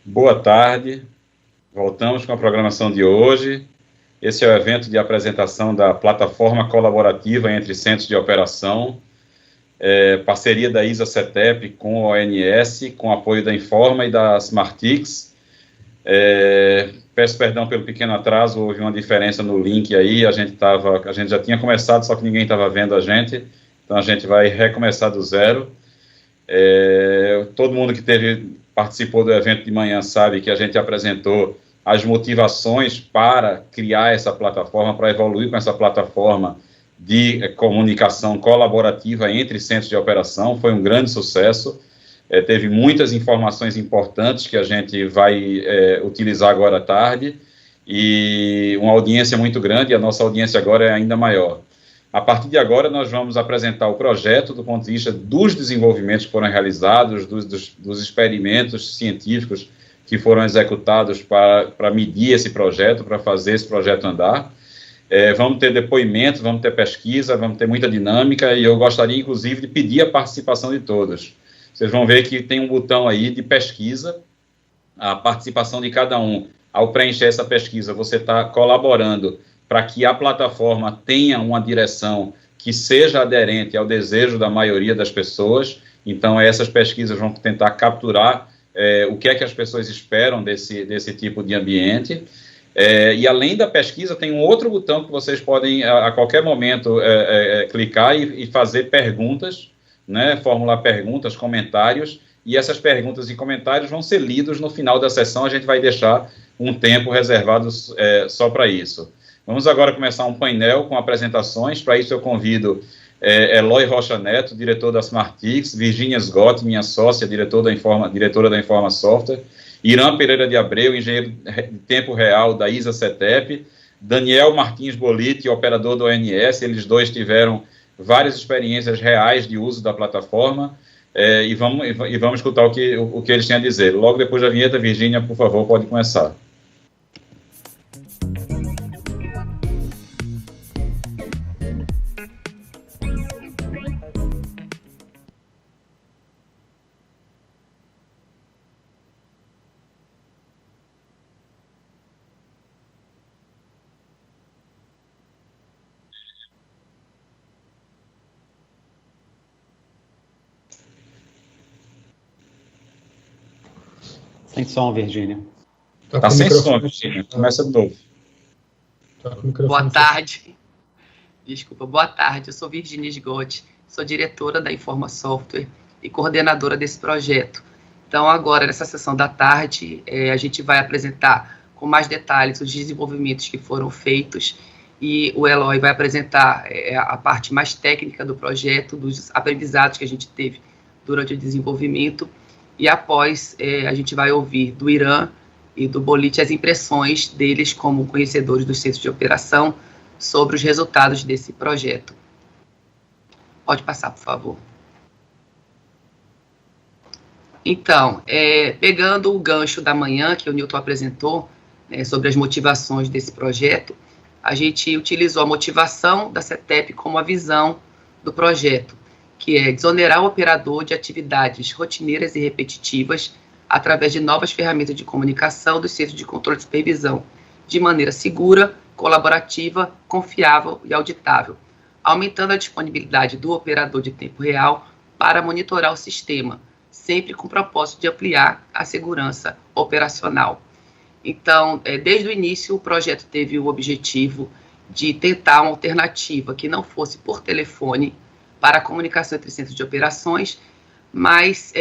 Boa tarde, voltamos com a programação de hoje. Esse é o evento de apresentação da plataforma colaborativa entre centros de operação, parceria da ISA-CETEP com a ONS, com apoio da Informa e da Smartix. Peço perdão pelo pequeno atraso, houve uma diferença no link aí, a gente já tinha começado, só que ninguém estava vendo a gente, então a gente vai recomeçar do zero. Todo mundo que participou do evento de manhã sabe que a gente apresentou as motivações para criar essa plataforma, para evoluir com essa plataforma de comunicação colaborativa entre centros de operação. Foi um grande sucesso, teve muitas informações importantes que a gente vai utilizar agora à tarde, e uma audiência muito grande, e a nossa audiência agora é ainda maior. A partir de agora, nós vamos apresentar o projeto do ponto de vista dos desenvolvimentos que foram realizados, dos experimentos científicos que foram executados para medir esse projeto, para fazer esse projeto andar. Vamos ter depoimentos, vamos ter pesquisa, vamos ter muita dinâmica, e eu gostaria, inclusive, de pedir a participação de todos. Vocês vão ver que tem um botão aí de pesquisa, a participação de cada um. Ao preencher essa pesquisa, você está colaborando para que a plataforma tenha uma direção que seja aderente ao desejo da maioria das pessoas. Então, essas pesquisas vão tentar capturar o que é que as pessoas esperam desse tipo de ambiente. E, além da pesquisa, tem um outro botão que vocês podem, a qualquer momento, clicar e fazer perguntas, né, formular perguntas, comentários, e essas perguntas e comentários vão ser lidos no final da sessão. A gente vai deixar um tempo reservado só para isso. Vamos agora começar um painel com apresentações. Para isso eu convido Eloy Rocha Neto, diretor da Smartix, Virginia Sgott, minha sócia, diretora da Informa Software, Irã Pereira de Abreu, engenheiro de tempo real da ISA-CETEP, Daniel Martins Bolite, operador do ONS. Eles dois tiveram várias experiências reais de uso da plataforma, e vamos escutar o que eles têm a dizer. Logo depois da vinheta, Virginia, por favor, pode começar. Sem som, Virgínia. Tá sem som, Virgínia. Começa de novo. Boa tarde. Desculpa, boa tarde. Eu sou Virginia Sgott, sou diretora da Informa Software e coordenadora desse projeto. Então, agora, nessa sessão da tarde, a gente vai apresentar com mais detalhes os desenvolvimentos que foram feitos, e o Eloy vai apresentar a parte mais técnica do projeto, dos aprendizados que a gente teve durante o desenvolvimento. E após, a gente vai ouvir do Irã e do Bolite as impressões deles como conhecedores dos centros de operação sobre os resultados desse projeto. Pode passar, por favor. Então, pegando o gancho da manhã que o Newton apresentou, sobre as motivações desse projeto, a gente utilizou a motivação da CETEP como a visão do projeto, que é desonerar o operador de atividades rotineiras e repetitivas através de novas ferramentas de comunicação dos centros de controle e supervisão, de maneira segura, colaborativa, confiável e auditável, aumentando a disponibilidade do operador de tempo real para monitorar o sistema, sempre com o propósito de ampliar a segurança operacional. Então, desde o início, o projeto teve o objetivo de tentar uma alternativa que não fosse por telefone, para a comunicação entre centros de operações, mas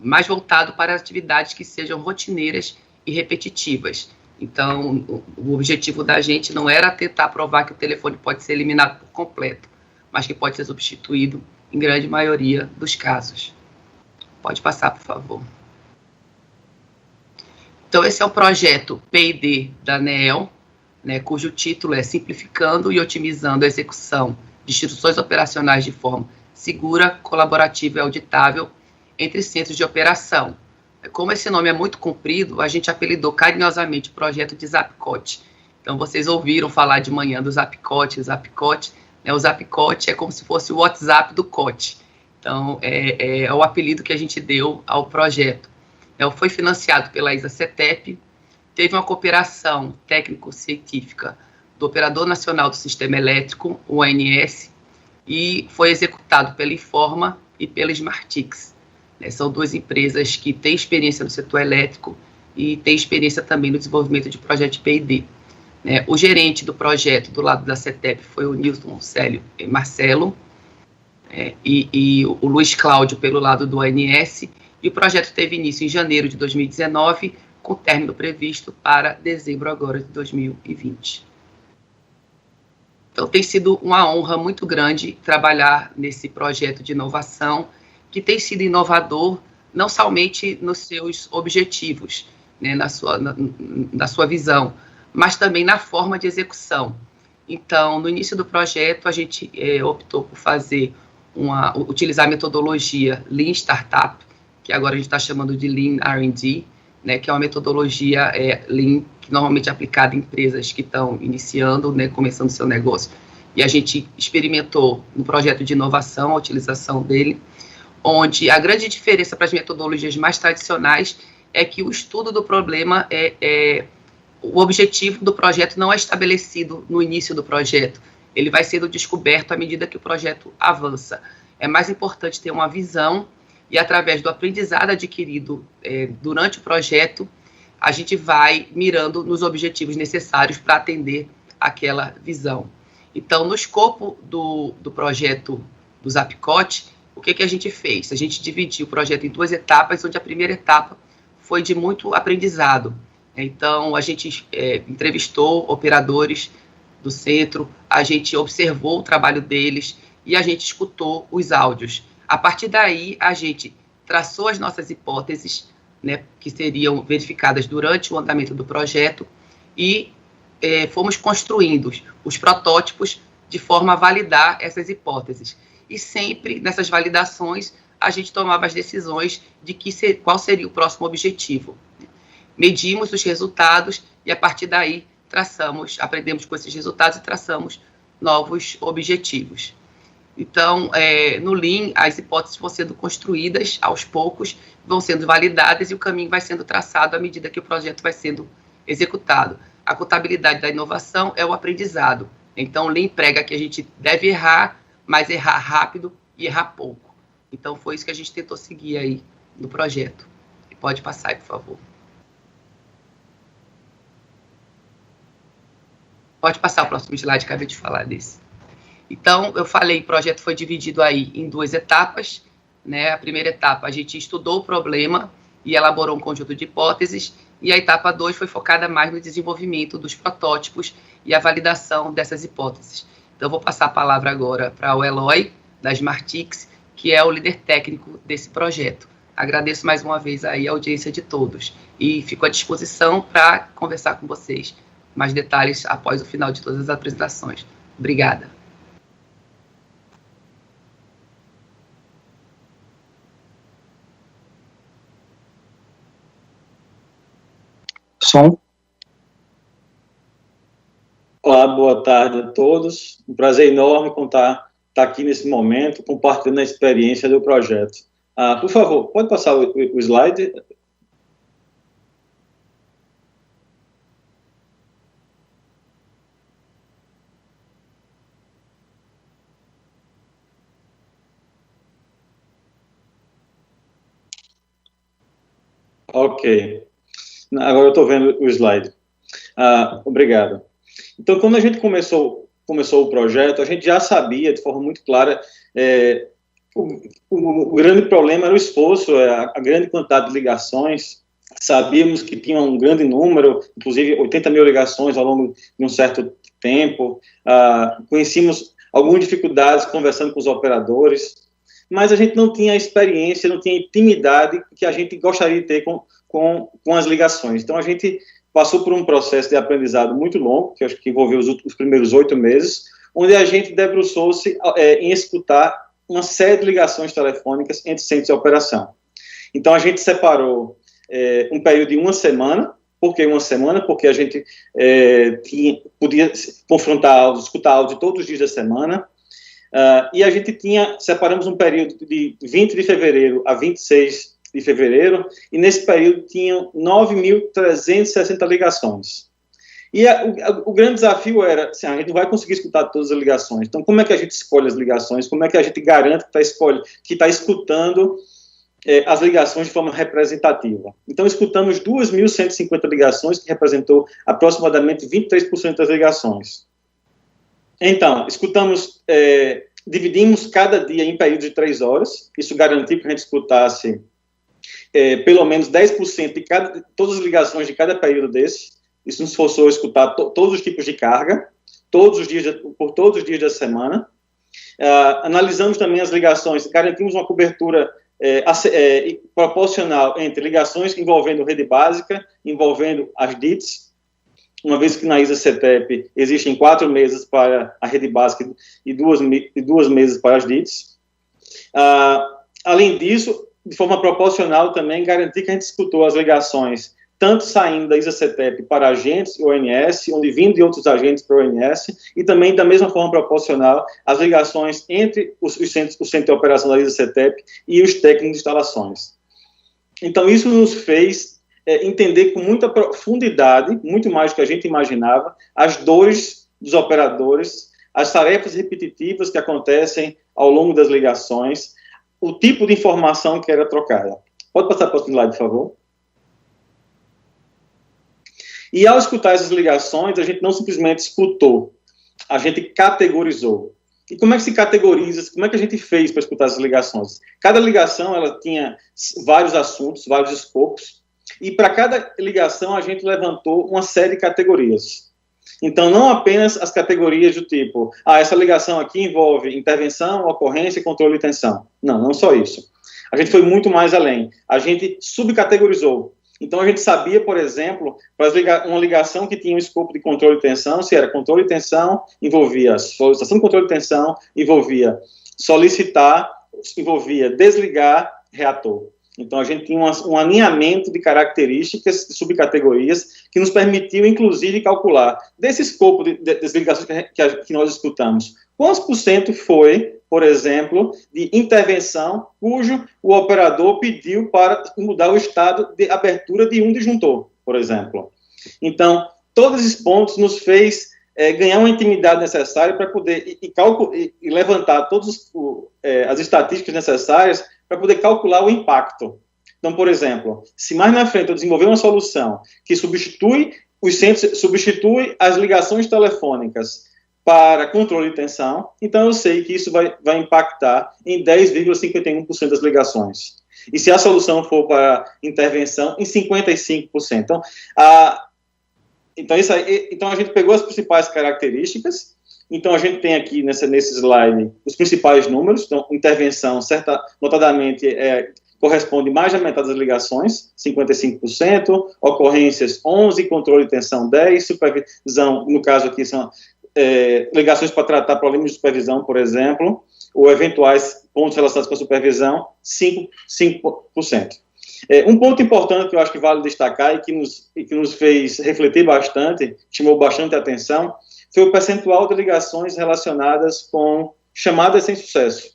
mais voltado para atividades que sejam rotineiras e repetitivas. Então, o objetivo da gente não era tentar provar que o telefone pode ser eliminado por completo, mas que pode ser substituído em grande maioria dos casos. Pode passar, por favor. Então, esse é o projeto P&D da ANEEL, né, cujo título é Simplificando e Otimizando a Execução de Instruções Operacionais de Forma Segura, Colaborativa e Auditável entre Centros de Operação. Como esse nome é muito comprido, a gente apelidou carinhosamente o projeto de Zapcote. Então, vocês ouviram falar de manhã do Zapcote, né, o Zapcote é como se fosse o WhatsApp do COT. Então, é o apelido que a gente deu ao projeto. Foi financiado pela ISA-CETEP, teve uma cooperação técnico-científica do Operador Nacional do Sistema Elétrico, o ONS, e foi executado pela Informa e pela Smartix. São duas empresas que têm experiência no setor elétrico e têm experiência também no desenvolvimento de projeto de P&D. O gerente do projeto do lado da CETEP foi o Nilton Célio Marcelo, e o Luiz Cláudio pelo lado do ONS, e o projeto teve início em janeiro de 2019, com término previsto para dezembro agora de 2020. Então, tem sido uma honra muito grande trabalhar nesse projeto de inovação, que tem sido inovador não somente nos seus objetivos, né, na sua visão, mas também na forma de execução. Então, no início do projeto, a gente optou por utilizar a metodologia Lean Startup, que agora a gente está chamando de Lean R&D, né, que é uma metodologia Lean, que normalmente é aplicada em empresas que estão iniciando, né, começando seu negócio. E a gente experimentou no projeto de inovação a utilização dele, onde a grande diferença para as metodologias mais tradicionais é que o estudo do problema o objetivo do projeto não é estabelecido no início do projeto, ele vai sendo descoberto à medida que o projeto avança. É mais importante ter uma visão e, através do aprendizado adquirido durante o projeto, a gente vai mirando nos objetivos necessários para atender aquela visão. Então, no escopo do projeto do Zapcote, o que a gente fez? A gente dividiu o projeto em duas etapas, onde a primeira etapa foi de muito aprendizado. Então, a gente entrevistou operadores do centro, a gente observou o trabalho deles e a gente escutou os áudios. A partir daí, a gente traçou as nossas hipóteses, né, que seriam verificadas durante o andamento do projeto, e fomos construindo os protótipos de forma a validar essas hipóteses. E sempre, nessas validações, a gente tomava as decisões de qual seria o próximo objetivo. Medimos os resultados e, a partir daí, aprendemos com esses resultados e traçamos novos objetivos. Então, no Lean, as hipóteses vão sendo construídas aos poucos, vão sendo validadas e o caminho vai sendo traçado à medida que o projeto vai sendo executado. A contabilidade da inovação é o aprendizado. Então, o Lean prega que a gente deve errar, mas errar rápido e errar pouco. Então, foi isso que a gente tentou seguir aí no projeto. E pode passar aí, por favor. Pode passar o próximo slide, acabei de falar desse. Então, eu falei, o projeto foi dividido aí em duas etapas, né? A primeira etapa, a gente estudou o problema e elaborou um conjunto de hipóteses, e a etapa 2 foi focada mais no desenvolvimento dos protótipos e a validação dessas hipóteses. Então, eu vou passar a palavra agora para o Eloy, da Smartix, que é o líder técnico desse projeto. Agradeço mais uma vez aí a audiência de todos e fico à disposição para conversar com vocês mais detalhes após o final de todas as apresentações. Obrigada. Som. Olá, boa tarde a todos. Um prazer enorme estar aqui nesse momento, compartilhando a experiência do projeto. Por favor, pode passar o slide? Ok. Agora eu estou vendo o slide. Obrigado. Então, quando a gente começou o projeto, a gente já sabia de forma muito clara o grande problema era o esforço, a grande quantidade de ligações. Sabíamos que tinha um grande número, inclusive 80 mil ligações ao longo de um certo tempo. Conhecíamos algumas dificuldades conversando com os operadores, mas a gente não tinha a experiência, não tinha a intimidade que a gente gostaria de ter com as ligações. Então, a gente passou por um processo de aprendizado muito longo, que eu acho que envolveu os primeiros 8 meses, onde a gente debruçou-se em escutar uma série de ligações telefônicas entre centros de operação. Então, a gente separou um período de 1 semana. Por que 1 semana? Porque a gente podia confrontar áudio, escutar áudio todos os dias da semana, e a gente separamos um período de 20 de fevereiro a 26 de fevereiro, e nesse período tinham 9.360 ligações. E o grande desafio era, assim, a gente não vai conseguir escutar todas as ligações, então como é que a gente escolhe as ligações, como é que a gente garante que está escutando as ligações de forma representativa. Então, escutamos 2.150 ligações, que representou aproximadamente 23% das ligações. Então, dividimos cada dia em períodos de 3 horas, isso garantiu que a gente escutasse pelo menos 10% de todas as ligações de cada período desse. Isso nos forçou a escutar todos os tipos de carga, por todos os dias da semana. Analisamos também as ligações, garantimos uma cobertura proporcional entre ligações envolvendo rede básica, envolvendo as DITs, uma vez que na ISA-CETEP existem 4 mesas para a rede básica e 2 mesas para as DITs. Além disso, de forma proporcional também, garantir que a gente escutou as ligações, tanto saindo da ISA-CETEP para agentes e ONS, onde vindo de outros agentes para o ONS, e também, da mesma forma proporcional, as ligações entre o centro de operação da ISA-CETEP e os técnicos de instalações. Então, isso nos fez entender com muita profundidade, muito mais do que a gente imaginava, as dores dos operadores, as tarefas repetitivas que acontecem ao longo das ligações, o tipo de informação que era trocada. Pode passar para o slide, por favor? E ao escutar essas ligações, a gente não simplesmente escutou, a gente categorizou. E como é que se categoriza, como é que a gente fez para escutar essas ligações? Cada ligação, ela tinha vários assuntos, vários escopos, e para cada ligação a gente levantou uma série de categorias. Então, não apenas as categorias do tipo, essa ligação aqui envolve intervenção, ocorrência e controle de tensão. Não só isso. A gente foi muito mais além. A gente subcategorizou. Então, a gente sabia, por exemplo, para uma ligação que tinha um escopo de controle de tensão, se era controle de tensão, envolvia solicitação de controle de tensão, envolvia solicitar, envolvia desligar reator. Então, a gente tinha um alinhamento de características, de subcategorias, que nos permitiu, inclusive, calcular desse escopo das ligações que nós escutamos. Quantos por cento foi, por exemplo, de intervenção cujo o operador pediu para mudar o estado de abertura de um disjuntor, por exemplo. Então, todos esses pontos nos fez ganhar uma intimidade necessária para poder e levantar todas as estatísticas necessárias para poder calcular o impacto. Então, por exemplo, se mais na frente eu desenvolver uma solução que substitui as ligações telefônicas para controle de tensão, então eu sei que isso vai impactar em 10,51% das ligações. E se a solução for para intervenção, em 55%. Então a gente pegou as principais características. Então, a gente tem aqui nesse slide os principais números. Então, intervenção, notadamente, corresponde mais da metade das ligações, 55%, ocorrências 11%, controle de tensão 10%, supervisão, no caso aqui são ligações para tratar problemas de supervisão, por exemplo, ou eventuais pontos relacionados com a supervisão, 5%. Um ponto importante que eu acho que vale destacar e que nos fez refletir bastante, chamou bastante a atenção, foi o percentual de ligações relacionadas com chamadas sem sucesso.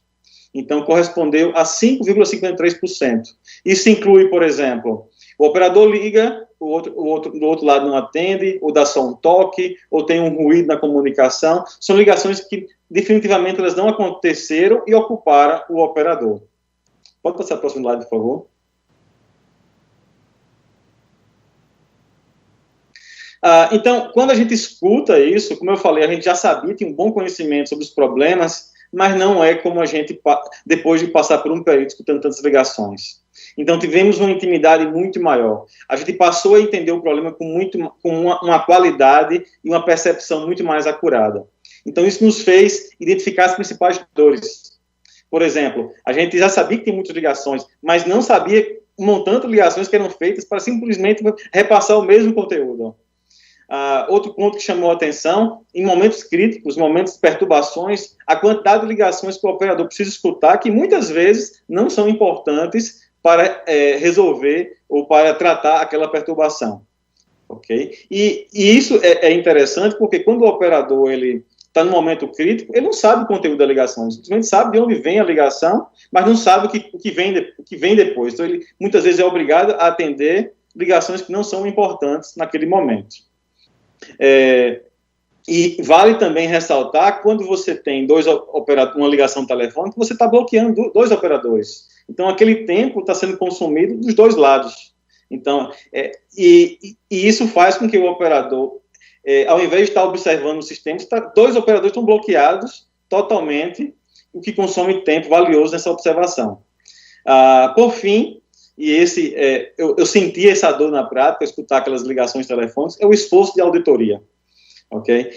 Então, correspondeu a 5,53%. Isso inclui, por exemplo, o operador liga, do outro lado não atende, ou dá só um toque, ou tem um ruído na comunicação. São ligações que, definitivamente, elas não aconteceram e ocuparam o operador. Pode passar para o próximo slide, por favor? Então, quando a gente escuta isso, como eu falei, a gente já sabia, tinha um bom conhecimento sobre os problemas, mas não é como a gente, depois de passar por um período escutando tantas ligações. Então, tivemos uma intimidade muito maior. A gente passou a entender o problema com uma qualidade e uma percepção muito mais acurada. Então, isso nos fez identificar as principais dores. Por exemplo, a gente já sabia que tem muitas ligações, mas não sabia o montante de ligações que eram feitas para simplesmente repassar o mesmo conteúdo. Outro ponto que chamou a atenção, em momentos críticos, momentos de perturbações, a quantidade de ligações que o operador precisa escutar, que muitas vezes não são importantes para resolver ou para tratar aquela perturbação. Okay? E isso é interessante porque quando o operador está no momento crítico, ele não sabe o conteúdo da ligação, simplesmente sabe de onde vem a ligação, mas não sabe o que vem depois. Então, ele muitas vezes é obrigado a atender ligações que não são importantes naquele momento. E vale também ressaltar, quando você tem uma ligação telefônica, você está bloqueando dois operadores. Então, aquele tempo está sendo consumido dos dois lados. Então, e isso faz com que o operador, ao invés de estar observando o sistema, dois operadores estão bloqueados totalmente, o que consome tempo valioso nessa observação. Por fim, eu senti essa dor na prática, escutar aquelas ligações telefônicas, é o esforço de auditoria. Okay?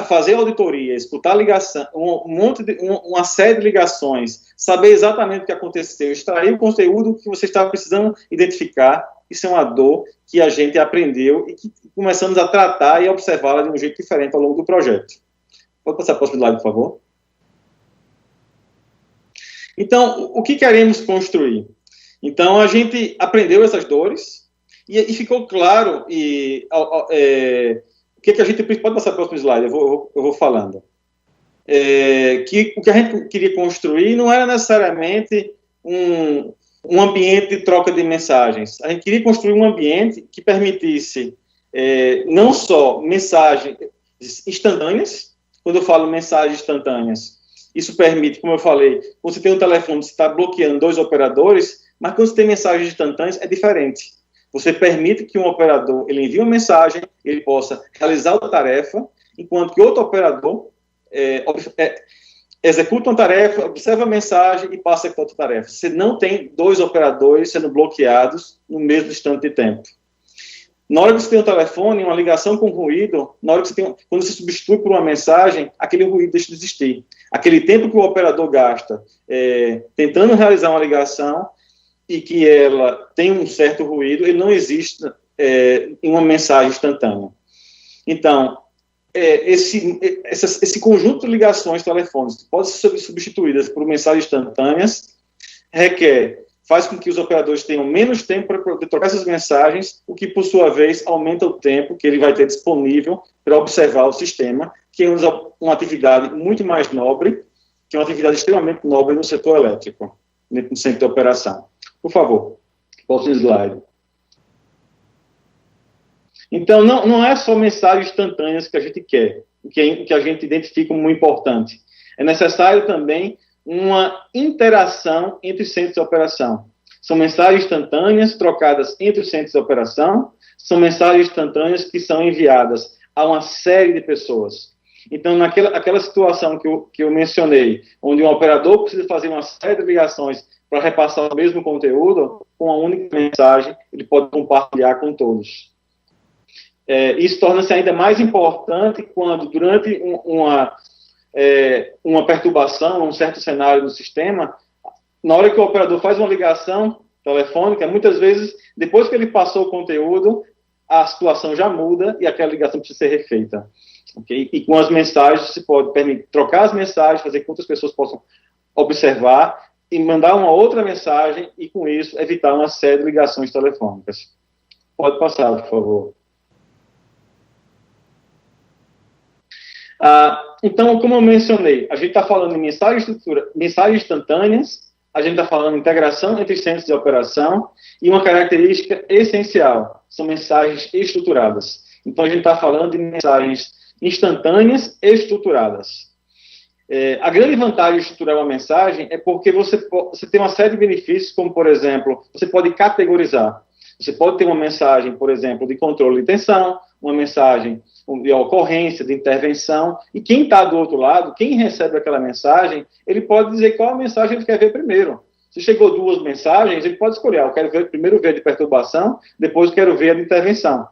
Fazer auditoria, escutar ligação, uma série de ligações, saber exatamente o que aconteceu, extrair o conteúdo que você estava precisando identificar, isso é uma dor que a gente aprendeu e que começamos a tratar e observá-la de um jeito diferente ao longo do projeto. Pode passar para o slide, por favor? Então, o que queremos construir? Então, a gente aprendeu essas dores e ficou claro o que a gente pode passar para o próximo slide, eu vou falando. Que o que a gente queria construir não era necessariamente um ambiente de troca de mensagens. A gente queria construir um ambiente que permitisse não só mensagens instantâneas. Quando eu falo mensagens instantâneas, isso permite, como eu falei, quando você tem um telefone, você está bloqueando dois operadores, mas quando você tem mensagens instantâneas, é diferente. Você permite que um operador ele envie uma mensagem, ele possa realizar a tarefa, enquanto que outro operador executa uma tarefa, observa a mensagem e passa a outra tarefa. Você não tem dois operadores sendo bloqueados no mesmo instante de tempo. Na hora que você tem um telefone, uma ligação com ruído, quando você substitui por uma mensagem, aquele ruído deixa de existir. Aquele tempo que o operador gasta tentando realizar uma ligação e que ela tem um certo ruído, ele não existe em uma mensagem instantânea. Então, esse conjunto de ligações telefônicas que podem ser substituídas por mensagens instantâneas faz com que os operadores tenham menos tempo para poder trocar essas mensagens, o que, por sua vez, aumenta o tempo que ele vai ter disponível para observar o sistema, que é uma atividade muito mais nobre, que é uma atividade extremamente nobre no setor elétrico, no centro de operação. Por favor, próximo slide. Então, não é só mensagens instantâneas que a gente quer, que a gente identifica como importante. É necessário também uma interação entre os centros de operação. São mensagens instantâneas trocadas entre os centros de operação, são mensagens instantâneas que são enviadas a uma série de pessoas. Então, aquela situação que eu mencionei, onde um operador precisa fazer uma série de ligações para repassar o mesmo conteúdo, com uma única mensagem, ele pode compartilhar com todos. Isso torna-se ainda mais importante quando, durante uma perturbação, um certo cenário no sistema, na hora que o operador faz uma ligação telefônica, muitas vezes, depois que ele passou o conteúdo, a situação já muda e aquela ligação precisa ser refeita. Okay? E com as mensagens, você pode permitir trocar as mensagens, fazer com que outras pessoas possam observar e mandar uma outra mensagem e, com isso, evitar uma série de ligações telefônicas. Pode passar, por favor. Então, como eu mencionei, a gente está falando em mensagens instantâneas, a gente está falando de integração entre centros de operação e uma característica essencial, são mensagens estruturadas. Então, a gente está falando de mensagens instantâneas e estruturadas. A grande vantagem de estruturar uma mensagem é porque você tem uma série de benefícios, como, por exemplo, você pode categorizar. Você pode ter uma mensagem, por exemplo, de controle de tensão, uma mensagem de ocorrência, de intervenção, e quem está do outro lado, quem recebe aquela mensagem, ele pode dizer qual mensagem ele quer ver primeiro. Se chegou duas mensagens, ele pode escolher, eu quero primeiro ver a de perturbação, depois eu quero ver a de intervenção.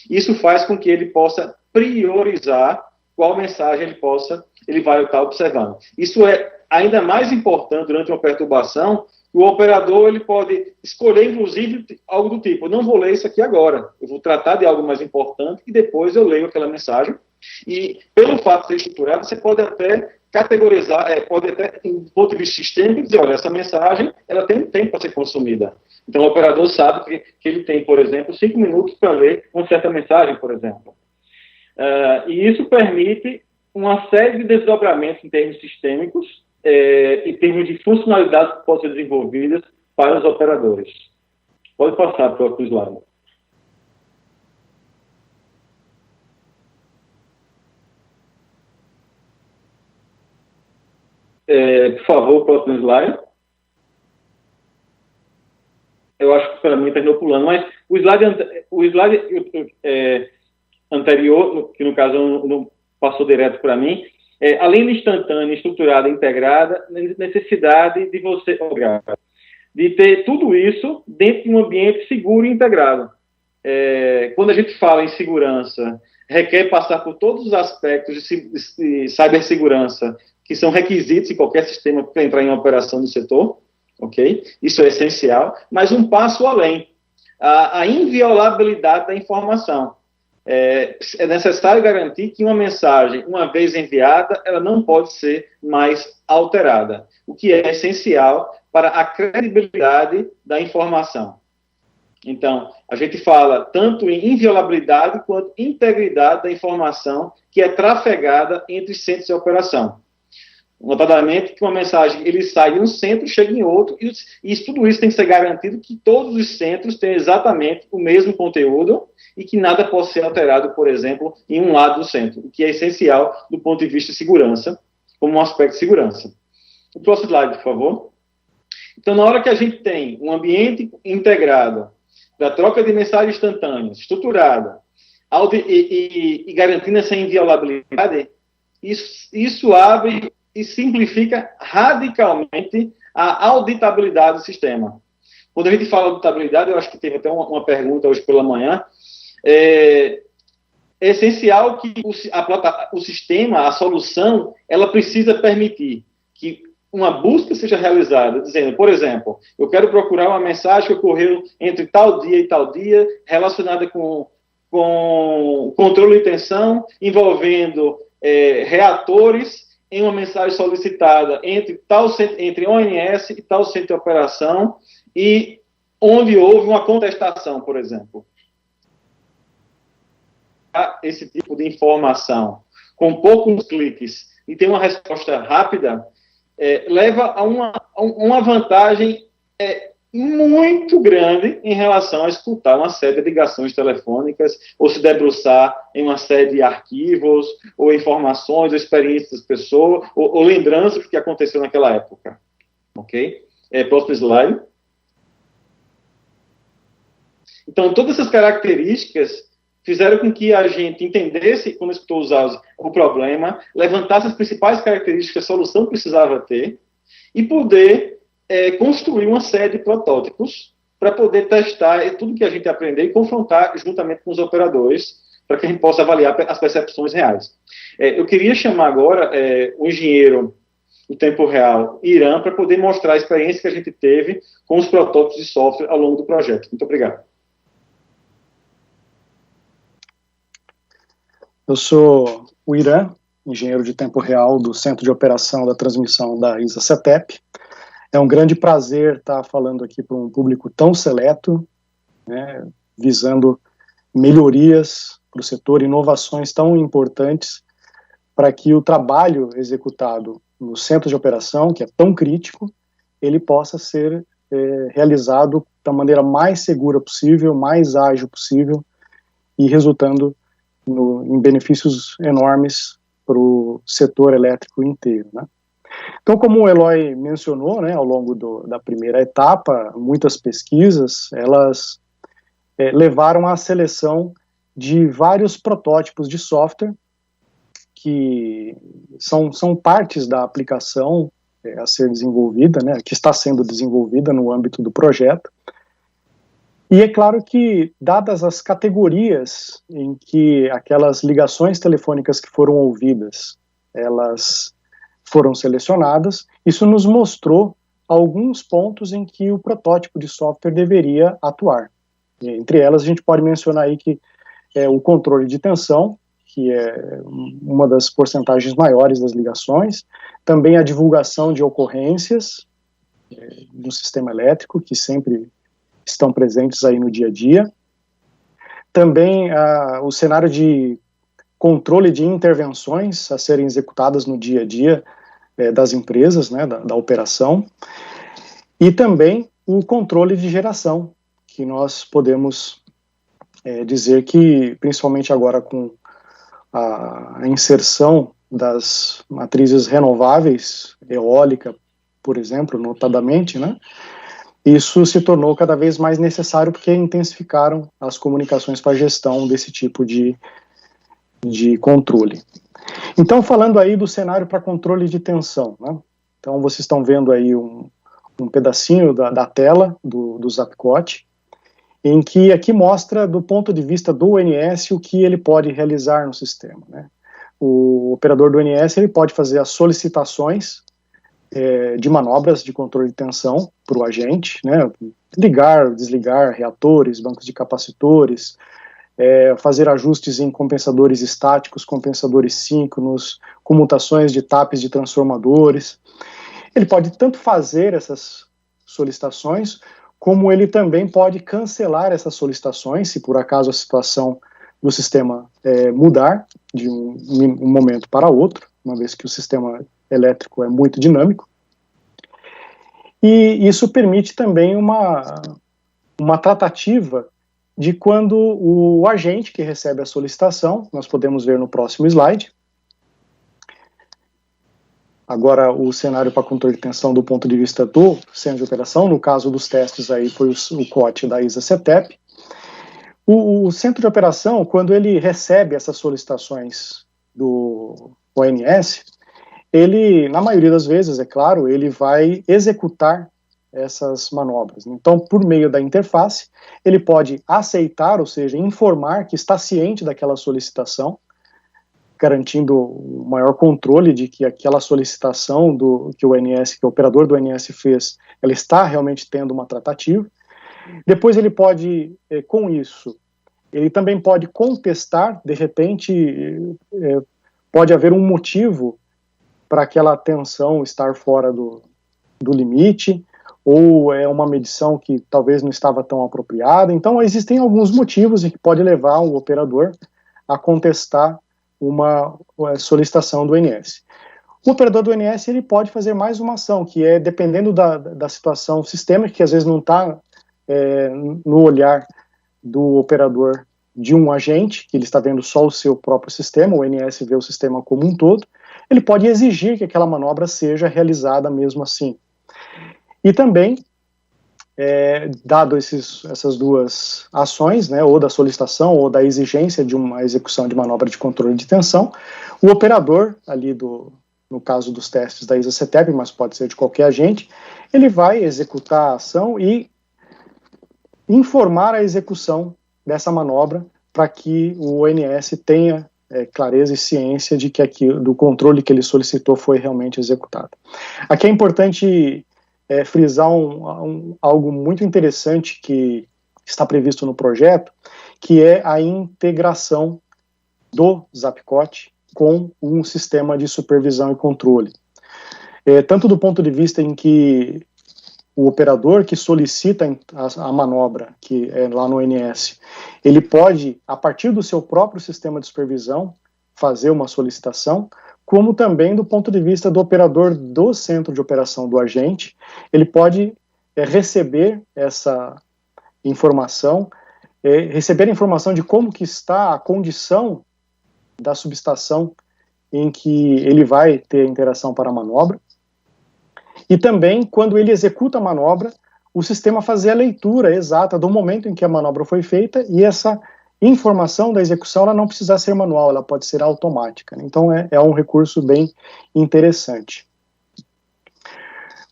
Isso faz com que ele possa priorizar qual mensagem ele vai estar observando. Isso é ainda mais importante durante uma perturbação. O operador ele pode escolher, inclusive, algo do tipo: não vou ler isso aqui agora, eu vou tratar de algo mais importante e depois eu leio aquela mensagem. E, pelo fato de ser estruturado, você pode até categorizar, pode até, do ponto de vista sistêmico, dizer: olha, essa mensagem ela tem um tempo para ser consumida. Então, o operador sabe que ele tem, por exemplo, 5 minutos para ler uma certa mensagem, por exemplo. E isso permite uma série de desdobramentos em termos sistêmicos, em termos de funcionalidades que podem ser desenvolvidas para os operadores. Pode passar para o outro slide. Por favor, próximo slide. Eu acho que para mim terminou pulando, mas o slide anterior, que no caso não passou direto para mim, além de instantânea, estruturada, integrada, necessidade de você de ter tudo isso dentro de um ambiente seguro e integrado. Quando a gente fala em segurança, requer passar por todos os aspectos de cibersegurança, que são requisitos em qualquer sistema para entrar em operação no setor, ok? Isso é essencial, mas um passo além, a inviolabilidade da informação. É necessário garantir que uma mensagem, uma vez enviada, ela não pode ser mais alterada, o que é essencial para a credibilidade da informação. Então, a gente fala tanto em inviolabilidade quanto integridade da informação que é trafegada entre centros de operação. Notadamente que uma mensagem, ele sai de um centro, chega em outro, e tudo isso tem que ser garantido que todos os centros tenham exatamente o mesmo conteúdo e que nada possa ser alterado, por exemplo, em um lado do centro, o que é essencial do ponto de vista de segurança, como um aspecto de segurança. O próximo slide, por favor. Então, na hora que a gente tem um ambiente integrado, da troca de mensagens instantâneas, estruturada, e garantindo essa inviolabilidade, isso abre e simplifica radicalmente a auditabilidade do sistema. Quando a gente fala de auditabilidade, eu acho que teve até uma pergunta hoje pela manhã, é essencial que o sistema, a solução, ela precisa permitir que uma busca seja realizada, dizendo, por exemplo, eu quero procurar uma mensagem que ocorreu entre tal dia e tal dia, relacionada com controle de tensão, envolvendo reatores, em uma mensagem solicitada entre ONS e tal centro de operação, e onde houve uma contestação, por exemplo. Esse tipo de informação, com poucos cliques, e tem uma resposta rápida, leva a uma vantagem muito grande em relação a escutar uma série de ligações telefônicas, ou se debruçar em uma série de arquivos, ou informações, ou experiências das pessoas, ou lembranças do que aconteceu naquela época. Ok? Próximo slide. Então, todas essas características fizeram com que a gente entendesse, quando escutou o problema, levantasse as principais características que a solução precisava ter, e poder construir uma série de protótipos para poder testar tudo que a gente aprendeu e confrontar juntamente com os operadores, para que a gente possa avaliar as percepções reais. Eu queria chamar agora o engenheiro do tempo real, Irã, para poder mostrar a experiência que a gente teve com os protótipos de software ao longo do projeto. Muito obrigado. Eu sou o Irã, engenheiro de tempo real do Centro de Operação da Transmissão da ISA-CETEP. É um grande prazer estar falando aqui para um público tão seleto, né, visando melhorias para o setor, inovações tão importantes para que o trabalho executado no centro de operação, que é tão crítico, ele possa ser realizado da maneira mais segura possível, mais ágil possível e resultando em benefícios enormes para o setor elétrico inteiro, né? Então, como o Eloy mencionou, né, ao longo da primeira etapa, muitas pesquisas, elas levaram à seleção de vários protótipos de software que são partes da aplicação a ser desenvolvida, né, que está sendo desenvolvida no âmbito do projeto, E é claro que, dadas as categorias em que aquelas ligações telefônicas que foram ouvidas, elas foram selecionadas, isso nos mostrou alguns pontos em que o protótipo de software deveria atuar. E, entre elas, a gente pode mencionar aí que o controle de tensão, que é uma das porcentagens maiores das ligações, também a divulgação de ocorrências no sistema elétrico, que sempre estão presentes aí no dia a dia. Também o cenário de controle de intervenções a serem executadas no dia a dia das empresas, né, da operação, e também o controle de geração, que nós podemos dizer que, principalmente agora com a inserção das matrizes renováveis, eólica, por exemplo, notadamente, né, isso se tornou cada vez mais necessário porque intensificaram as comunicações para a gestão desse tipo de controle. Então, falando aí do cenário para controle de tensão, né? Então, vocês estão vendo aí um pedacinho da tela do Zapcot, em que aqui mostra, do ponto de vista do ONS, o que ele pode realizar no sistema, né? O operador do ONS, ele pode fazer as solicitações de manobras de controle de tensão para o agente, né? Ligar, desligar reatores, bancos de capacitores, fazer ajustes em compensadores estáticos, compensadores síncronos, comutações de TAPs de transformadores. Ele pode tanto fazer essas solicitações, como ele também pode cancelar essas solicitações, se por acaso a situação do sistema mudar de um momento para outro, uma vez que o sistema elétrico é muito dinâmico. E isso permite também uma tratativa de quando o agente que recebe a solicitação, nós podemos ver no próximo slide. Agora, o cenário para controle de tensão do ponto de vista do centro de operação, no caso dos testes aí foi o COT da ISA-CETEP. O centro de operação, quando ele recebe essas solicitações do ONS, ele, na maioria das vezes, é claro, ele vai executar essas manobras. Então, por meio da interface, ele pode aceitar, ou seja, informar que está ciente daquela solicitação, garantindo o maior controle de que aquela solicitação que o operador do ONS fez, ela está realmente tendo uma tratativa. Depois ele pode, com isso, ele também pode contestar, de repente, pode haver um motivo para aquela tensão estar fora do limite, ou é uma medição que talvez não estava tão apropriada. Então, existem alguns motivos que pode levar o operador a contestar uma solicitação do ONS. O operador do ONS, ele pode fazer mais uma ação, que é, dependendo da situação sistêmica, que às vezes não está no olhar do operador de um agente, que ele está vendo só o seu próprio sistema, o ONS vê o sistema como um todo, ele pode exigir que aquela manobra seja realizada mesmo assim. E também, dado essas duas ações, né, ou da solicitação ou da exigência de uma execução de manobra de controle de tensão, o operador, ali no caso dos testes da ISA-CETEP, mas pode ser de qualquer agente, ele vai executar a ação e informar a execução dessa manobra para que o ONS tenha clareza e ciência de que do controle que ele solicitou foi realmente executado. Aqui é importante frisar algo muito interessante que está previsto no projeto, que é a integração do Zapcot com um sistema de supervisão e controle. Tanto do ponto de vista em que o operador que solicita a manobra, que é lá no ONS, ele pode, a partir do seu próprio sistema de supervisão, fazer uma solicitação, como também do ponto de vista do operador do centro de operação do agente, ele pode receber essa informação, receber a informação de como que está a condição da subestação em que ele vai ter interação para a manobra, e também, quando ele executa a manobra, o sistema fazer a leitura exata do momento em que a manobra foi feita, e essa informação da execução ela não precisa ser manual, ela pode ser automática. Então é um recurso bem interessante.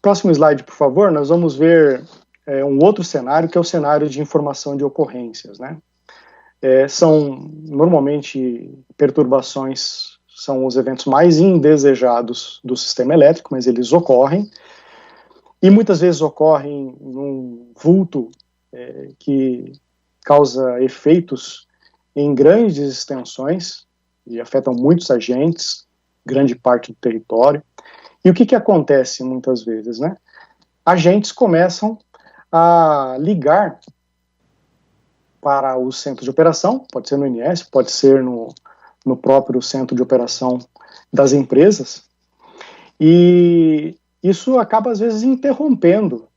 Próximo slide, por favor. Nós vamos ver um outro cenário, que é o cenário de informação de ocorrências, né? São, normalmente, perturbações são os eventos mais indesejados do sistema elétrico, mas eles ocorrem, e muitas vezes ocorrem num vulto que causa efeitos em grandes extensões, e afetam muitos agentes, grande parte do território. E o que acontece muitas vezes, né? Agentes começam a ligar para o centro de operação, pode ser no INS, pode ser no próprio centro de operação das empresas, e isso acaba, às vezes, interrompendo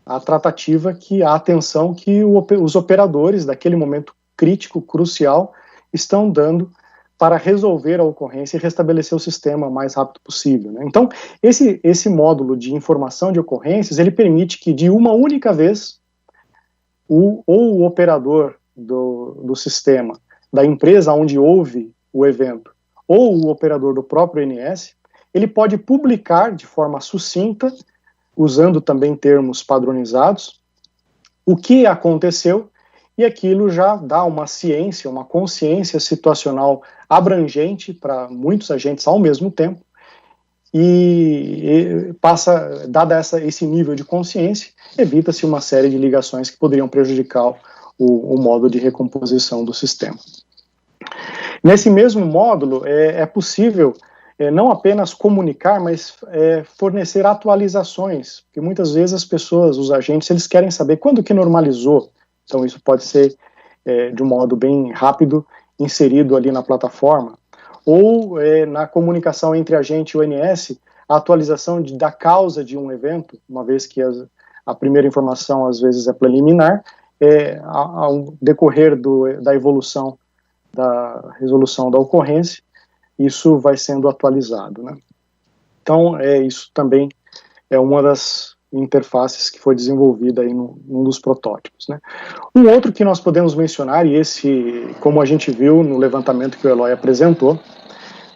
a tratativa, a atenção que os operadores, daquele momento crítico, crucial, estão dando para resolver a ocorrência e restabelecer o sistema o mais rápido possível, né? Então, esse módulo de informação de ocorrências, ele permite que, de uma única vez, o operador do sistema, da empresa onde houve o evento, ou o operador do próprio INS, ele pode publicar de forma sucinta, usando também termos padronizados, o que aconteceu, e aquilo já dá uma ciência, uma consciência situacional abrangente para muitos agentes ao mesmo tempo, e dada esse nível de consciência, evita-se uma série de ligações que poderiam prejudicar o modo de recomposição do sistema. Nesse mesmo módulo, é possível não apenas comunicar, mas fornecer atualizações, porque muitas vezes as pessoas, os agentes, eles querem saber quando que normalizou. Então isso pode ser de um modo bem rápido, inserido ali na plataforma, ou na comunicação entre agente e o ONS, a atualização da causa de um evento, uma vez que a primeira informação às vezes é preliminar, ao decorrer da evolução da resolução da ocorrência, isso vai sendo atualizado, né? Então, isso também é uma das interfaces que foi desenvolvida aí num dos protótipos, né? Um outro que nós podemos mencionar, e esse, como a gente viu no levantamento que o Eloy apresentou,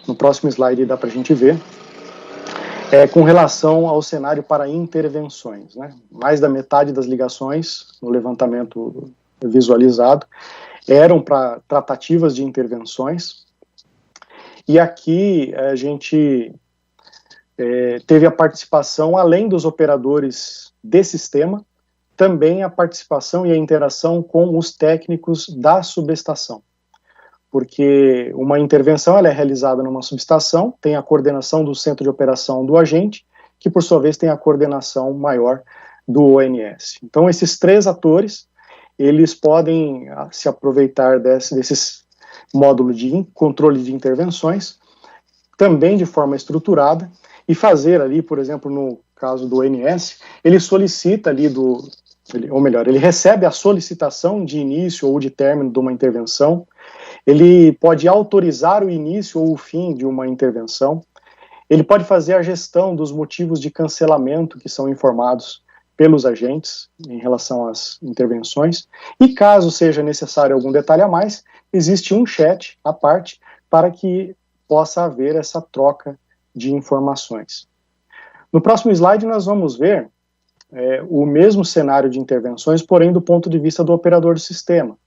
no próximo slide dá para a gente ver, com relação ao cenário para intervenções, né? Mais da metade das ligações, no levantamento visualizado, eram para tratativas de intervenções, e aqui a gente teve a participação, além dos operadores de sistema, também a participação e a interação com os técnicos da subestação, porque uma intervenção ela é realizada numa subestação, tem a coordenação do centro de operação do agente, que por sua vez tem a coordenação maior do ONS. Então esses três atores, eles podem se aproveitar desses módulos de controle de intervenções, também de forma estruturada, e fazer ali, por exemplo, no caso do ONS, ele solicita ali ele recebe a solicitação de início ou de término de uma intervenção, ele pode autorizar o início ou o fim de uma intervenção, ele pode fazer a gestão dos motivos de cancelamento que são informados pelos agentes em relação às intervenções, e caso seja necessário algum detalhe a mais, existe um chat à parte para que possa haver essa troca de informações. No próximo slide nós vamos ver o mesmo cenário de intervenções, porém do ponto de vista do operador do sistema.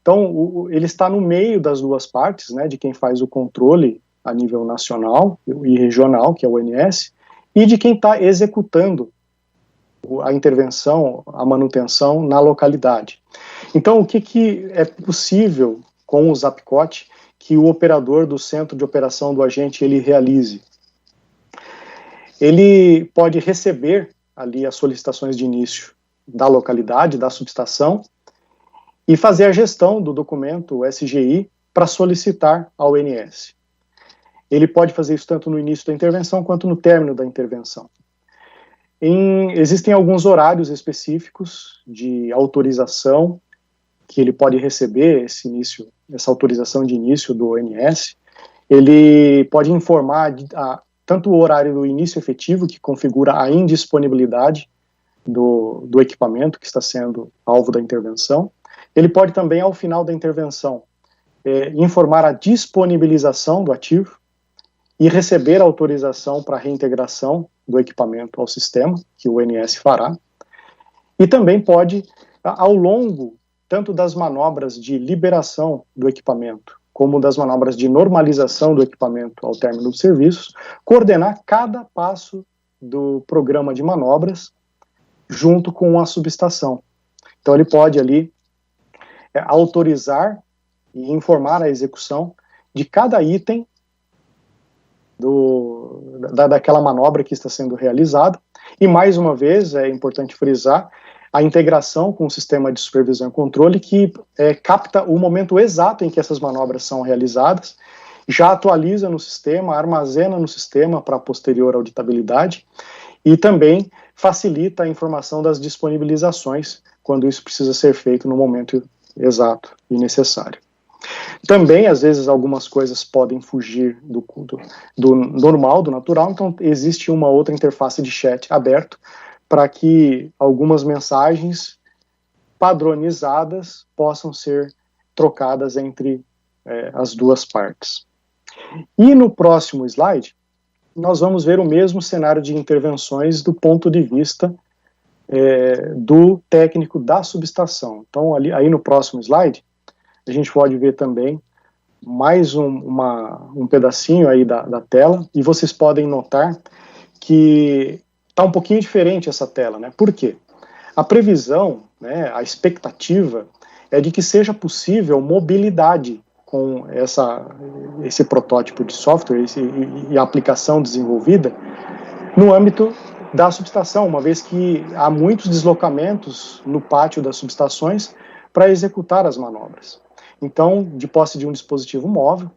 Então, ele está no meio das duas partes, né, de quem faz o controle a nível nacional e regional, que é o ONS, e de quem está executando a intervenção, a manutenção na localidade. Então, o que é possível com o Zapcot que o operador do centro de operação do agente ele realize? Ele pode receber ali as solicitações de início da localidade, da subestação, e fazer a gestão do documento SGI para solicitar ao ONS. Ele pode fazer isso tanto no início da intervenção quanto no término da intervenção. Existem alguns horários específicos de autorização que ele pode receber essa autorização de início do ONS. Ele pode informar tanto o horário do início efetivo, que configura a indisponibilidade do equipamento que está sendo alvo da intervenção. Ele pode também, ao final da intervenção, informar a disponibilização do ativo e receber a autorização para a reintegração do equipamento ao sistema, que o ONS fará. Ele pode também informar E também pode, ao longo tanto das manobras de liberação do equipamento, como das manobras de normalização do equipamento ao término dos serviços, coordenar cada passo do programa de manobras junto com a subestação. Então ele pode ali autorizar e informar a execução de cada item daquela manobra que está sendo realizada. E mais uma vez, é importante frisar, a integração com o sistema de supervisão e controle que capta o momento exato em que essas manobras são realizadas, já atualiza no sistema, armazena no sistema para posterior auditabilidade e também facilita a informação das disponibilizações quando isso precisa ser feito no momento exato e necessário. Também, às vezes, algumas coisas podem fugir do normal, do natural, então existe uma outra interface de chat aberto para que algumas mensagens padronizadas possam ser trocadas entre as duas partes. E no próximo slide, nós vamos ver o mesmo cenário de intervenções do ponto de vista do técnico da subestação. Então, aí no próximo slide, a gente pode ver também mais um pedacinho aí da tela, e vocês podem notar que está um pouquinho diferente essa tela, né? Por quê? A previsão, né, a expectativa é de que seja possível mobilidade com esse protótipo de software e a aplicação desenvolvida no âmbito da subestação, uma vez que há muitos deslocamentos no pátio das subestações para executar as manobras. Então, de posse de um dispositivo móvel,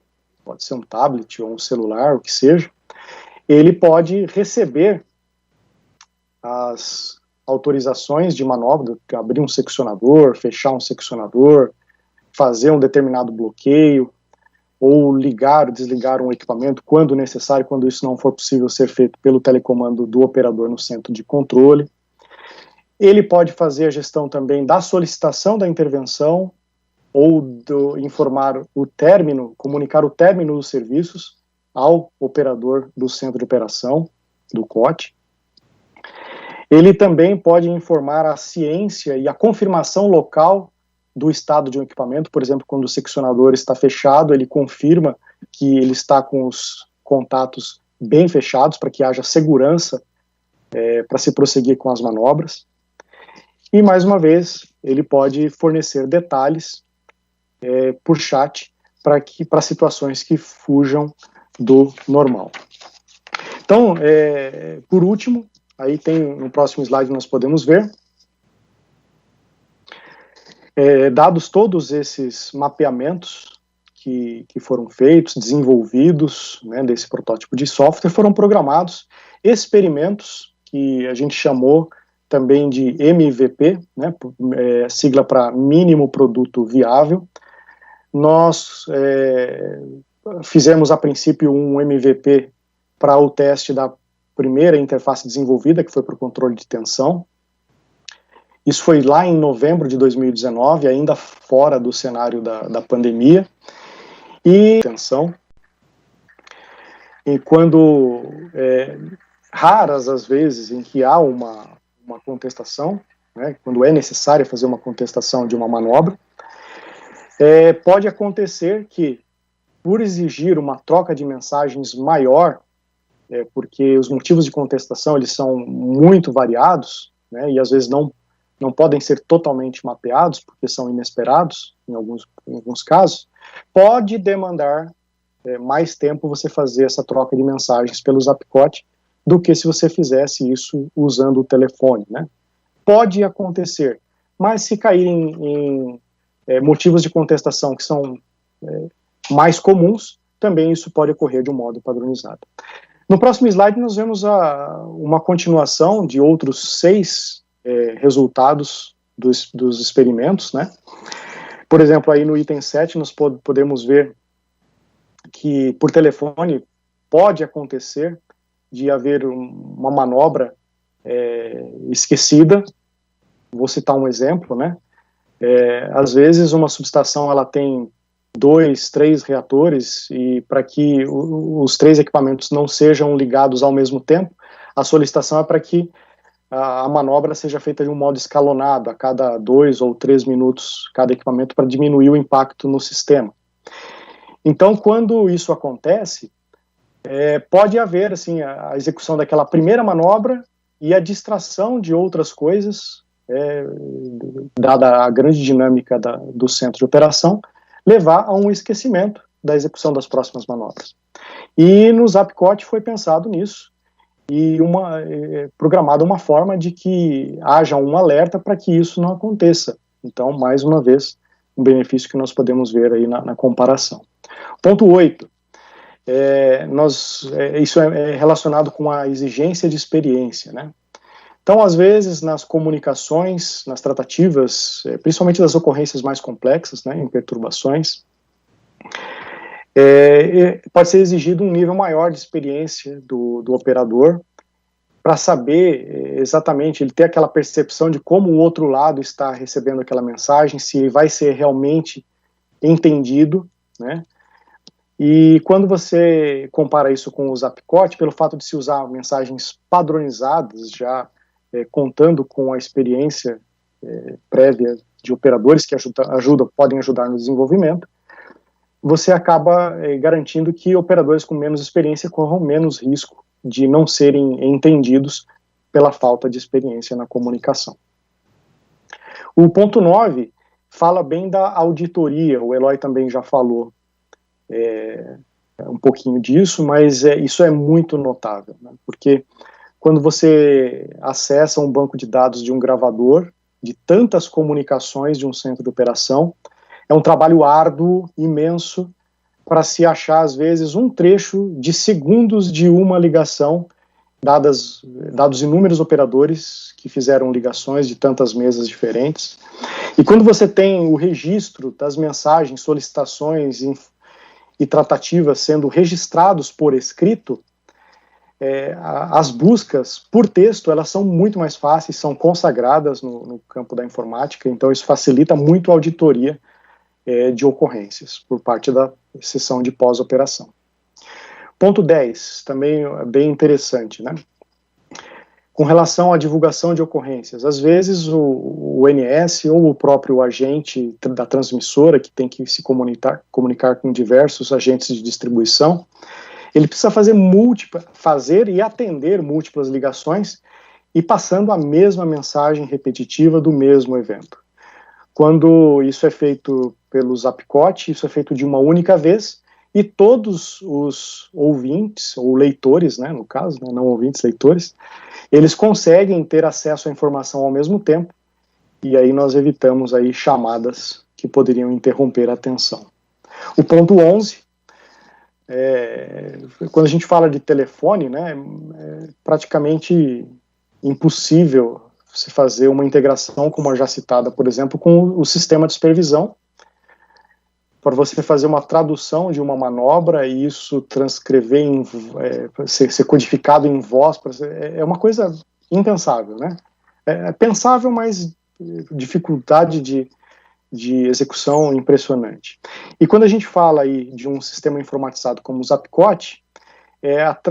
pode ser um tablet ou um celular, o que seja, ele pode receber as autorizações de manobra, abrir um seccionador, fechar um seccionador, fazer um determinado bloqueio, ou ligar ou desligar um equipamento quando necessário, quando isso não for possível ser feito pelo telecomando do operador no centro de controle. Ele pode fazer a gestão também da solicitação da intervenção, ou informar o término, comunicar o término dos serviços ao operador do centro de operação, do COT. Ele também pode informar a ciência e a confirmação local do estado de um equipamento, por exemplo, quando o seccionador está fechado, ele confirma que ele está com os contatos bem fechados, para que haja segurança para se prosseguir com as manobras. E, mais uma vez, ele pode fornecer detalhes por chat para situações que fujam do normal. Então, por último, aí tem no próximo slide nós podemos ver, dados todos esses mapeamentos que foram feitos, desenvolvidos, né, desse protótipo de software, foram programados experimentos que a gente chamou também de MVP, né, sigla para mínimo produto viável. Nós fizemos a princípio um MVP para o teste da primeira interface desenvolvida, que foi para o controle de tensão. Isso foi lá em novembro de 2019, ainda fora do cenário da pandemia. E tensão. E quando raras as vezes em que há uma contestação, né, quando é necessário fazer uma contestação de uma manobra, pode acontecer que, por exigir uma troca de mensagens maior, porque os motivos de contestação eles são muito variados, né, e às vezes não podem ser totalmente mapeados, porque são inesperados, em alguns casos, pode demandar mais tempo você fazer essa troca de mensagens pelo Zapcot do que se você fizesse isso usando o telefone, né? Pode acontecer, mas se cair em motivos de contestação que são mais comuns, também isso pode ocorrer de um modo padronizado. No próximo slide nós vemos uma continuação de outros 6 resultados dos experimentos, né? Por exemplo, aí no item 7 nós podemos ver que por telefone pode acontecer de haver uma manobra esquecida. Vou citar um exemplo, né? Às vezes uma subestação ela tem 2, 3 reatores e para que os 3 equipamentos não sejam ligados ao mesmo tempo, a solicitação é para que a manobra seja feita de um modo escalonado, a cada 2 ou 3 minutos cada equipamento, para diminuir o impacto no sistema. Então, quando isso acontece, pode haver assim, a execução daquela primeira manobra e a distração de outras coisas, dada a grande dinâmica do centro de operação, levar a um esquecimento da execução das próximas manobras. E no Zapcot foi pensado nisso, e programada uma forma de que haja um alerta para que isso não aconteça. Então, mais uma vez, um benefício que nós podemos ver aí na comparação. Ponto 8. Isso é relacionado com a exigência de experiência, né? Então, às vezes, nas comunicações, nas tratativas, principalmente das ocorrências mais complexas, né, em perturbações, pode ser exigido um nível maior de experiência do operador para saber exatamente, ele ter aquela percepção de como o outro lado está recebendo aquela mensagem, se vai ser realmente entendido, né? E quando você compara isso com o Zapcot, pelo fato de se usar mensagens padronizadas, já contando com a experiência prévia de operadores que podem ajudar no desenvolvimento, você acaba garantindo que operadores com menos experiência corram menos risco de não serem entendidos pela falta de experiência na comunicação. O ponto 9 fala bem da auditoria, o Eloy também já falou um pouquinho disso, mas isso é muito notável, né? Porque quando você acessa um banco de dados de um gravador, de tantas comunicações de um centro de operação, é um trabalho árduo, imenso, para se achar, às vezes, um trecho de segundos de uma ligação, dados inúmeros operadores que fizeram ligações de tantas mesas diferentes. E quando você tem o registro das mensagens, solicitações e tratativas sendo registrados por escrito, as buscas por texto, elas são muito mais fáceis, são consagradas no campo da informática, então isso facilita muito a auditoria de ocorrências por parte da seção de pós-operação. Ponto 10, também é bem interessante, né? Com relação à divulgação de ocorrências, às vezes o NS ou o próprio agente da transmissora, que tem que se comunicar com diversos agentes de distribuição, ele precisa fazer e atender múltiplas ligações e passando a mesma mensagem repetitiva do mesmo evento. Quando isso é feito pelo Zapcot, isso é feito de uma única vez, e todos os ouvintes, ou leitores, né, no caso, né, não ouvintes, leitores, eles conseguem ter acesso à informação ao mesmo tempo, e aí nós evitamos aí chamadas que poderiam interromper a atenção. O ponto 11, quando a gente fala de telefone, né, é praticamente impossível se fazer uma integração, como a já citada, por exemplo, com o sistema de supervisão, para você fazer uma tradução de uma manobra e isso transcrever, ser codificado em voz, é uma coisa impensável, né? É pensável, mas dificuldade de execução impressionante. E quando a gente fala aí de um sistema informatizado como o Zapcot,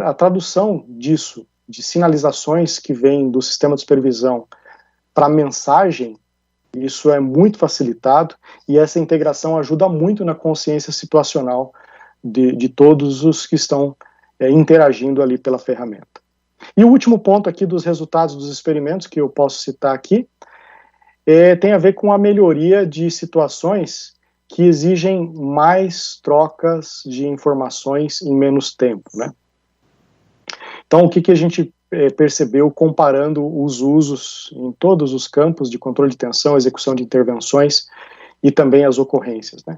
a tradução disso, de sinalizações que vêm do sistema de supervisão para mensagem, isso é muito facilitado e essa integração ajuda muito na consciência situacional de todos os que estão interagindo ali pela ferramenta. E o último ponto aqui dos resultados dos experimentos, que eu posso citar aqui, tem a ver com a melhoria de situações que exigem mais trocas de informações em menos tempo, né? Então, o que a gente percebeu comparando os usos em todos os campos de controle de tensão, execução de intervenções e também as ocorrências, né?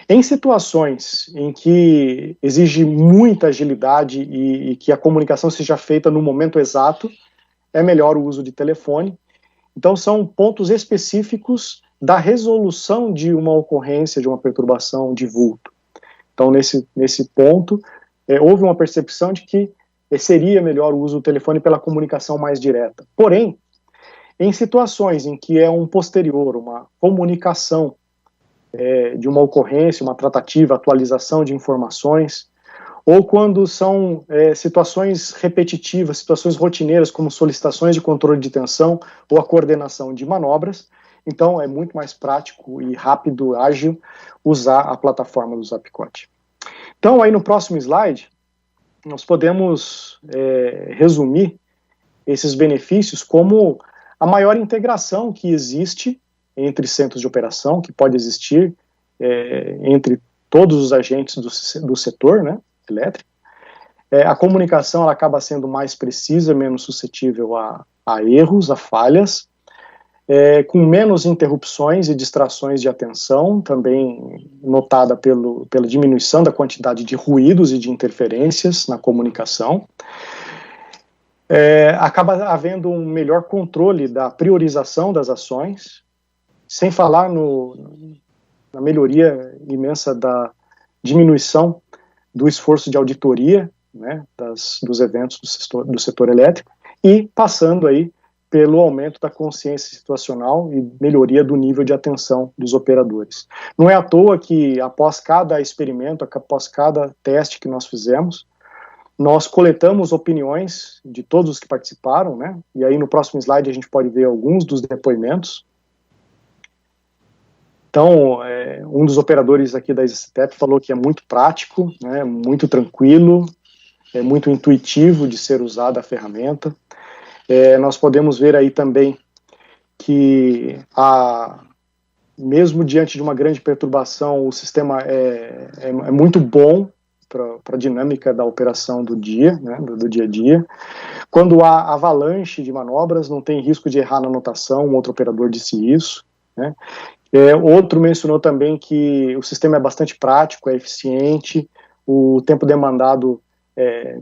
Em situações em que exige muita agilidade e que a comunicação seja feita no momento exato, é melhor o uso de telefone. Então, são pontos específicos da resolução de uma ocorrência, de uma perturbação de vulto. Então, nesse ponto, houve uma percepção de que seria melhor o uso do telefone pela comunicação mais direta. Porém, em situações em que é um posterior, uma comunicação de uma ocorrência, uma tratativa, atualização de informações, ou quando são situações repetitivas, situações rotineiras, como solicitações de controle de tensão ou a coordenação de manobras. Então, é muito mais prático e rápido, ágil, usar a plataforma do Zapcot. Então, aí no próximo slide, nós podemos resumir esses benefícios como a maior integração que existe entre centros de operação, que pode existir entre todos os agentes do setor, né, elétrico. A comunicação ela acaba sendo mais precisa, menos suscetível a erros, a falhas, com menos interrupções e distrações de atenção, também notada pela diminuição da quantidade de ruídos e de interferências na comunicação. Acaba havendo um melhor controle da priorização das ações, sem falar na melhoria imensa da diminuição do esforço de auditoria, né, dos eventos do setor elétrico, e passando aí pelo aumento da consciência situacional e melhoria do nível de atenção dos operadores. Não é à toa que após cada experimento, após cada teste que nós fizemos, nós coletamos opiniões de todos os que participaram, né, e aí no próximo slide a gente pode ver alguns dos depoimentos. Então, um dos operadores aqui da ISA-CETEP falou que é muito prático, né, muito tranquilo, é muito intuitivo de ser usada a ferramenta. Nós podemos ver aí também que, mesmo diante de uma grande perturbação, o sistema é muito bom para a dinâmica da operação do dia, né, do dia a dia. Quando há avalanche de manobras, não tem risco de errar na anotação, um outro operador disse isso, né. Outro mencionou também que o sistema é bastante prático, é eficiente, o tempo demandado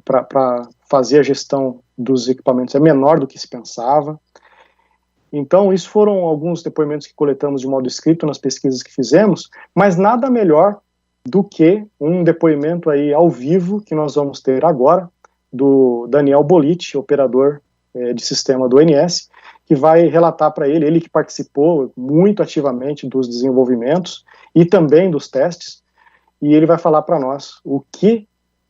para fazer a gestão dos equipamentos é menor do que se pensava. Então, isso foram alguns depoimentos que coletamos de modo escrito nas pesquisas que fizemos, mas nada melhor do que um depoimento aí ao vivo que nós vamos ter agora, do Daniel Bolite, operador de sistema do ONS, que vai relatar para ele que participou muito ativamente dos desenvolvimentos e também dos testes, e ele vai falar para nós o que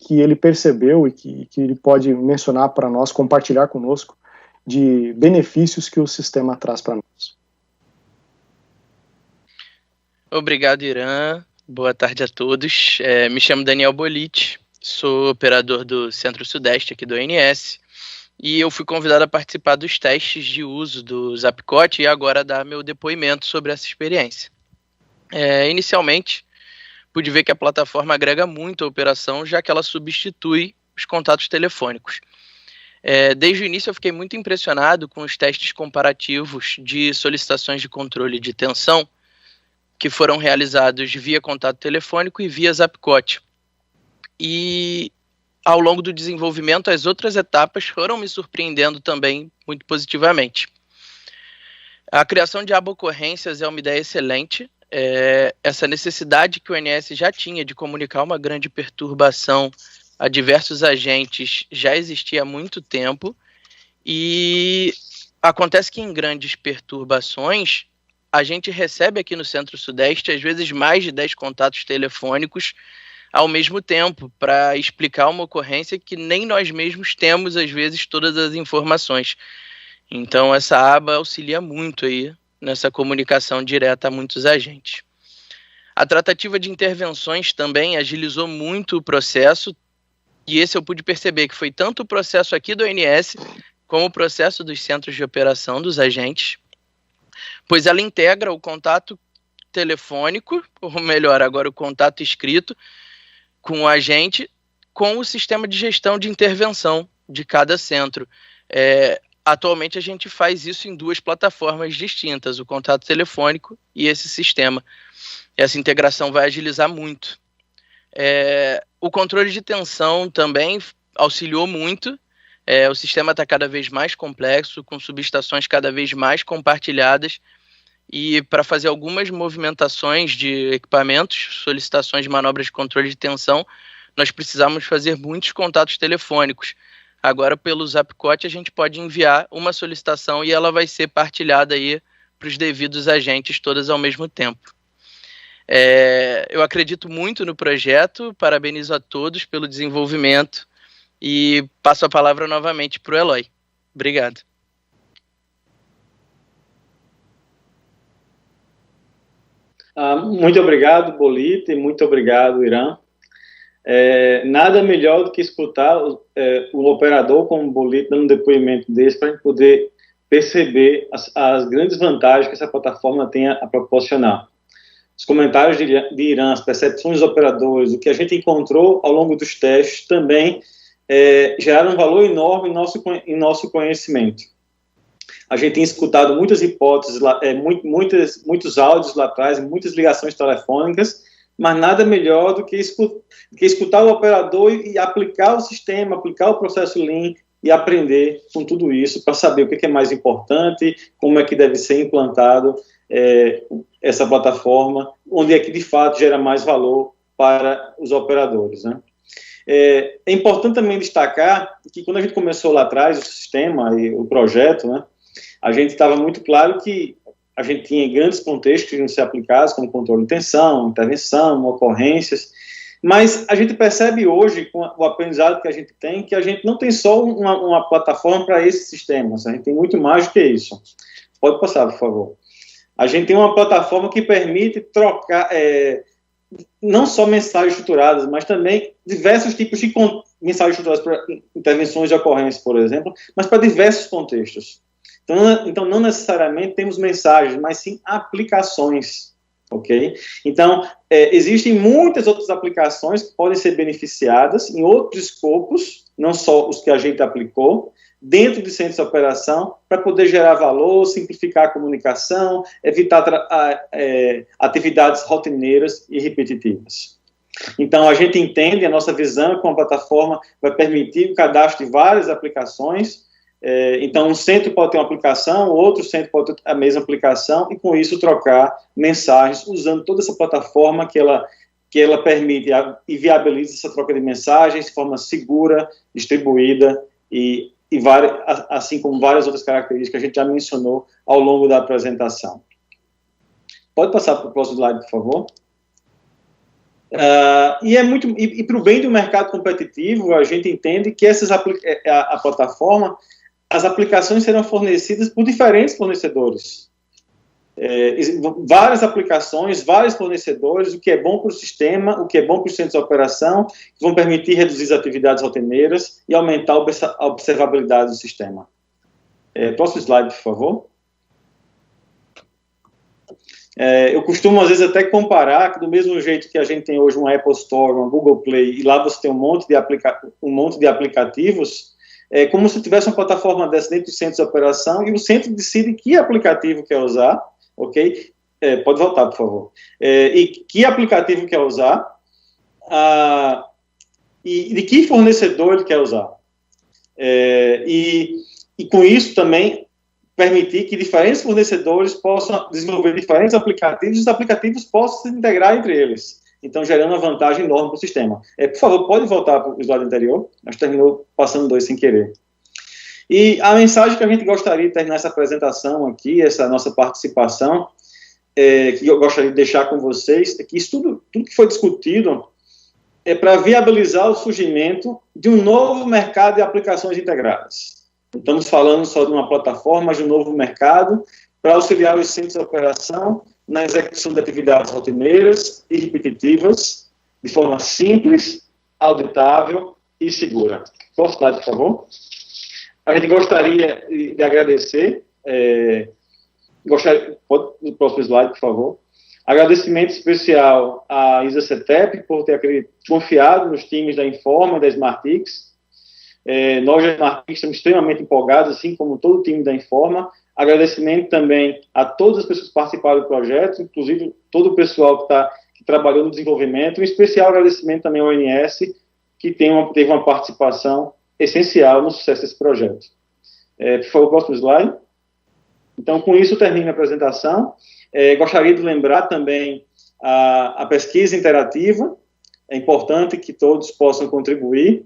ele percebeu e que ele pode mencionar para nós, compartilhar conosco, de benefícios que o sistema traz para nós. Obrigado, Irã. Boa tarde a todos. Me chamo Daniel Bolite, sou operador do Centro-Sudeste aqui do ONS, e eu fui convidado a participar dos testes de uso do Zapcot e agora dar meu depoimento sobre essa experiência. Inicialmente, pude ver que a plataforma agrega muito à operação, já que ela substitui os contatos telefônicos. Desde o início eu fiquei muito impressionado com os testes comparativos de solicitações de controle de tensão que foram realizados via contato telefônico e via Zapcot. E ao longo do desenvolvimento, as outras etapas foram me surpreendendo também muito positivamente. A criação de aba ocorrências é uma ideia excelente. Essa necessidade que o ONS já tinha de comunicar uma grande perturbação a diversos agentes já existia há muito tempo, e acontece que em grandes perturbações a gente recebe aqui no Centro-Sudeste às vezes mais de 10 contatos telefônicos ao mesmo tempo para explicar uma ocorrência que nem nós mesmos temos às vezes todas as informações. Então essa aba auxilia muito aí nessa comunicação direta a muitos agentes. A tratativa de intervenções também agilizou muito o processo, e esse eu pude perceber que foi tanto o processo aqui do ONS, como o processo dos centros de operação dos agentes, pois ela integra o contato telefônico, ou melhor, agora o contato escrito, com o agente, com o sistema de gestão de intervenção de cada centro. Atualmente a gente faz isso em 2 plataformas distintas, o contato telefônico e esse sistema. Essa integração vai agilizar muito. O controle de tensão também auxiliou muito. O sistema está cada vez mais complexo, com subestações cada vez mais compartilhadas, e para fazer algumas movimentações de equipamentos, solicitações de manobras de controle de tensão, nós precisamos fazer muitos contatos telefônicos. Agora, pelo Zapcot, a gente pode enviar uma solicitação e ela vai ser partilhada aí para os devidos agentes todas ao mesmo tempo. Eu acredito muito no projeto, parabenizo a todos pelo desenvolvimento e passo a palavra novamente para o Eloy. Obrigado. Muito obrigado, Bolita, e muito obrigado, Irã. Nada melhor do que escutar o operador como o Bolita dando um depoimento desse para a gente poder perceber as grandes vantagens que essa plataforma tem a proporcionar. Os comentários de Irã, as percepções dos operadores, o que a gente encontrou ao longo dos testes também geraram um valor enorme em nosso conhecimento. A gente tem escutado muitas hipóteses, muitos áudios lá atrás, muitas ligações telefônicas, mas nada melhor do que escutar o operador e aplicar o sistema, aplicar o processo Lean e aprender com tudo isso para saber o que é mais importante, como é que deve ser implantado essa plataforma, onde é que de fato gera mais valor para os operadores, né? É importante também destacar que quando a gente começou lá atrás o sistema e o projeto, né, a gente estava muito claro que a gente tinha grandes contextos que iam ser aplicados, como controle de tensão, intervenção, ocorrências, mas a gente percebe hoje, com o aprendizado que a gente tem, que a gente não tem só uma plataforma para esses sistemas, a gente tem muito mais do que isso. Pode passar, por favor. A gente tem uma plataforma que permite trocar, não só mensagens estruturadas, mas também diversos tipos de mensagens estruturadas para intervenções de ocorrência, por exemplo, mas para diversos contextos. Então, não necessariamente temos mensagens, mas sim aplicações, ok? Então, existem muitas outras aplicações que podem ser beneficiadas em outros escopos, não só os que a gente aplicou, dentro de centros de operação, para poder gerar valor, simplificar a comunicação, evitar atividades rotineiras e repetitivas. Então, a gente entende, a nossa visão com a plataforma vai permitir o cadastro de várias aplicações. Então, um centro pode ter uma aplicação, outro centro pode ter a mesma aplicação, e com isso trocar mensagens, usando toda essa plataforma que ela permite e viabiliza essa troca de mensagens de forma segura, distribuída e assim como várias outras características que a gente já mencionou ao longo da apresentação. Pode passar para o próximo slide, por favor. E para o bem do mercado competitivo, a gente entende que a plataforma, as aplicações serão fornecidas por diferentes fornecedores. Várias aplicações, vários fornecedores, o que é bom para o sistema, o que é bom para os centros de operação, que vão permitir reduzir as atividades rotineiras e aumentar a observabilidade do sistema. Próximo slide, por favor. Eu costumo, às vezes, até comparar que do mesmo jeito que a gente tem hoje uma Apple Store, uma Google Play, e lá você tem um monte de aplicativos, como se tivesse uma plataforma dessa dentro de centros de operação e o centro decide que aplicativo quer usar, ok? Pode voltar, por favor. E que aplicativo quer usar e de que fornecedor ele quer usar. E com isso também permitir que diferentes fornecedores possam desenvolver diferentes aplicativos e os aplicativos possam se integrar entre eles. Então, gerando uma vantagem enorme para o sistema. Por favor, pode voltar para o slide anterior. A gente terminou passando 2 sem querer. E a mensagem que a gente gostaria de terminar essa apresentação aqui, essa nossa participação, que eu gostaria de deixar com vocês, é que isso tudo que foi discutido é para viabilizar o surgimento de um novo mercado de aplicações integradas. Não estamos falando só de uma plataforma, mas de um novo mercado para auxiliar os centros de operação na execução de atividades rotineiras e repetitivas, de forma simples, auditável e segura. Próximo slide, por favor. A gente gostaria de agradecer, pode ir pro próximo slide, por favor. Agradecimento especial à ISA-CETEP por ter confiado nos times da Informa e da SmartX. Nós da SmartX estamos extremamente empolgados, assim como todo o time da Informa. Agradecimento também a todas as pessoas que participaram do projeto, inclusive todo o pessoal que trabalhou no desenvolvimento. Um especial agradecimento também ao ONS, que teve uma participação essencial no sucesso desse projeto. Por favor, próximo slide. Então, com isso, termino a apresentação. Gostaria de lembrar também a pesquisa interativa. É importante que todos possam contribuir,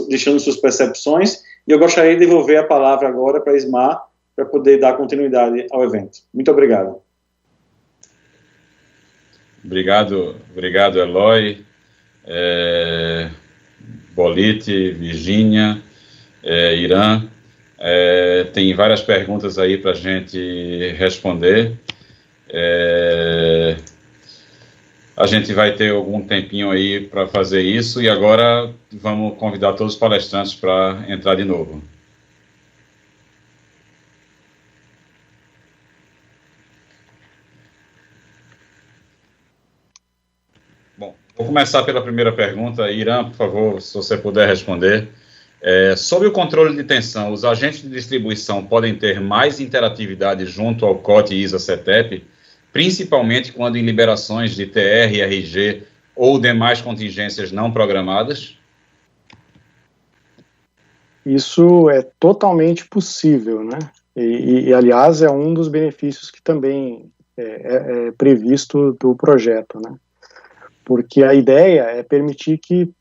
deixando suas percepções. E eu gostaria de devolver a palavra agora para a Ismar, para poder dar continuidade ao evento. Muito obrigado. Obrigado, Eloy, Bolite, Virgínia, Irã. Tem várias perguntas aí para a gente responder. A gente vai ter algum tempinho aí para fazer isso, e agora vamos convidar todos os palestrantes para entrar de novo. Bom, vou começar pela primeira pergunta. Irã, por favor, se você puder responder. Sob o controle de tensão, os agentes de distribuição podem ter mais interatividade junto ao COT e ISA-CETEP, principalmente quando em liberações de TR, RG ou demais contingências não programadas? Isso é totalmente possível, né? E, aliás, é um dos benefícios que também é previsto do projeto, né? Porque a ideia é permitir que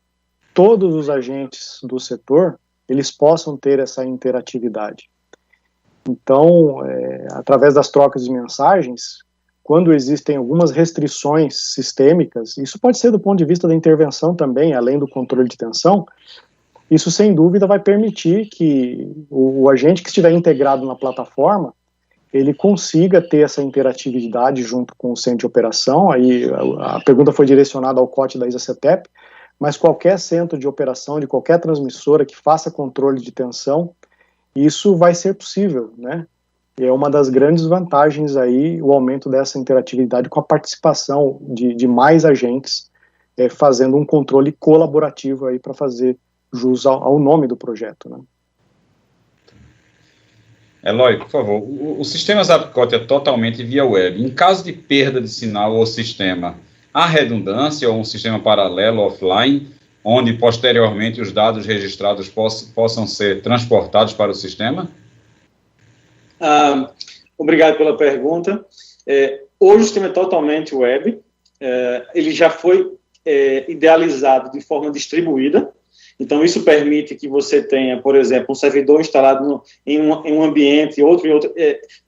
todos os agentes do setor, eles possam ter essa interatividade. Então, através das trocas de mensagens, quando existem algumas restrições sistêmicas, isso pode ser do ponto de vista da intervenção também, além do controle de tensão, isso sem dúvida vai permitir que o agente que estiver integrado na plataforma, ele consiga ter essa interatividade junto com o centro de operação. Aí a pergunta foi direcionada ao COT da ISA-CETEP, mas qualquer centro de operação, de qualquer transmissora que faça controle de tensão, isso vai ser possível, né? E é uma das grandes vantagens aí, o aumento dessa interatividade com a participação de mais agentes, fazendo um controle colaborativo aí para fazer jus ao nome do projeto, né? Eloy, por favor, o sistema Zapcot é totalmente via web. Em caso de perda de sinal ou sistema, há redundância ou um sistema paralelo offline, onde posteriormente os dados registrados possam ser transportados para o sistema? Obrigado pela pergunta. Hoje o sistema é totalmente web. Ele já foi idealizado de forma distribuída. Então, isso permite que você tenha, por exemplo, um servidor instalado em um ambiente, outro em outro,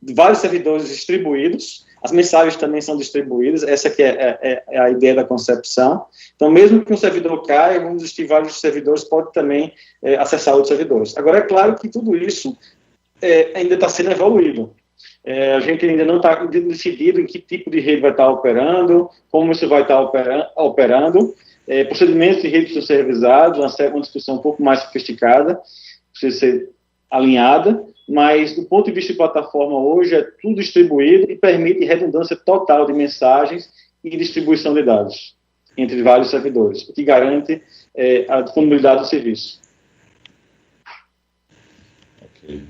vários servidores distribuídos. As mensagens também são distribuídas, essa que é a ideia da concepção. Então, mesmo que um servidor caia, vamos existir vários servidores, pode também acessar outros servidores. Agora, é claro que tudo isso ainda está sendo evoluído. A gente ainda não está decidido em que tipo de rede vai estar operando, como isso vai estar operando. Procedimentos de rede precisam ser revisados, uma discussão um pouco mais sofisticada, precisa ser alinhada, mas do ponto de vista de plataforma hoje é tudo distribuído e permite redundância total de mensagens e distribuição de dados entre vários servidores, o que garante a disponibilidade do serviço. Ok.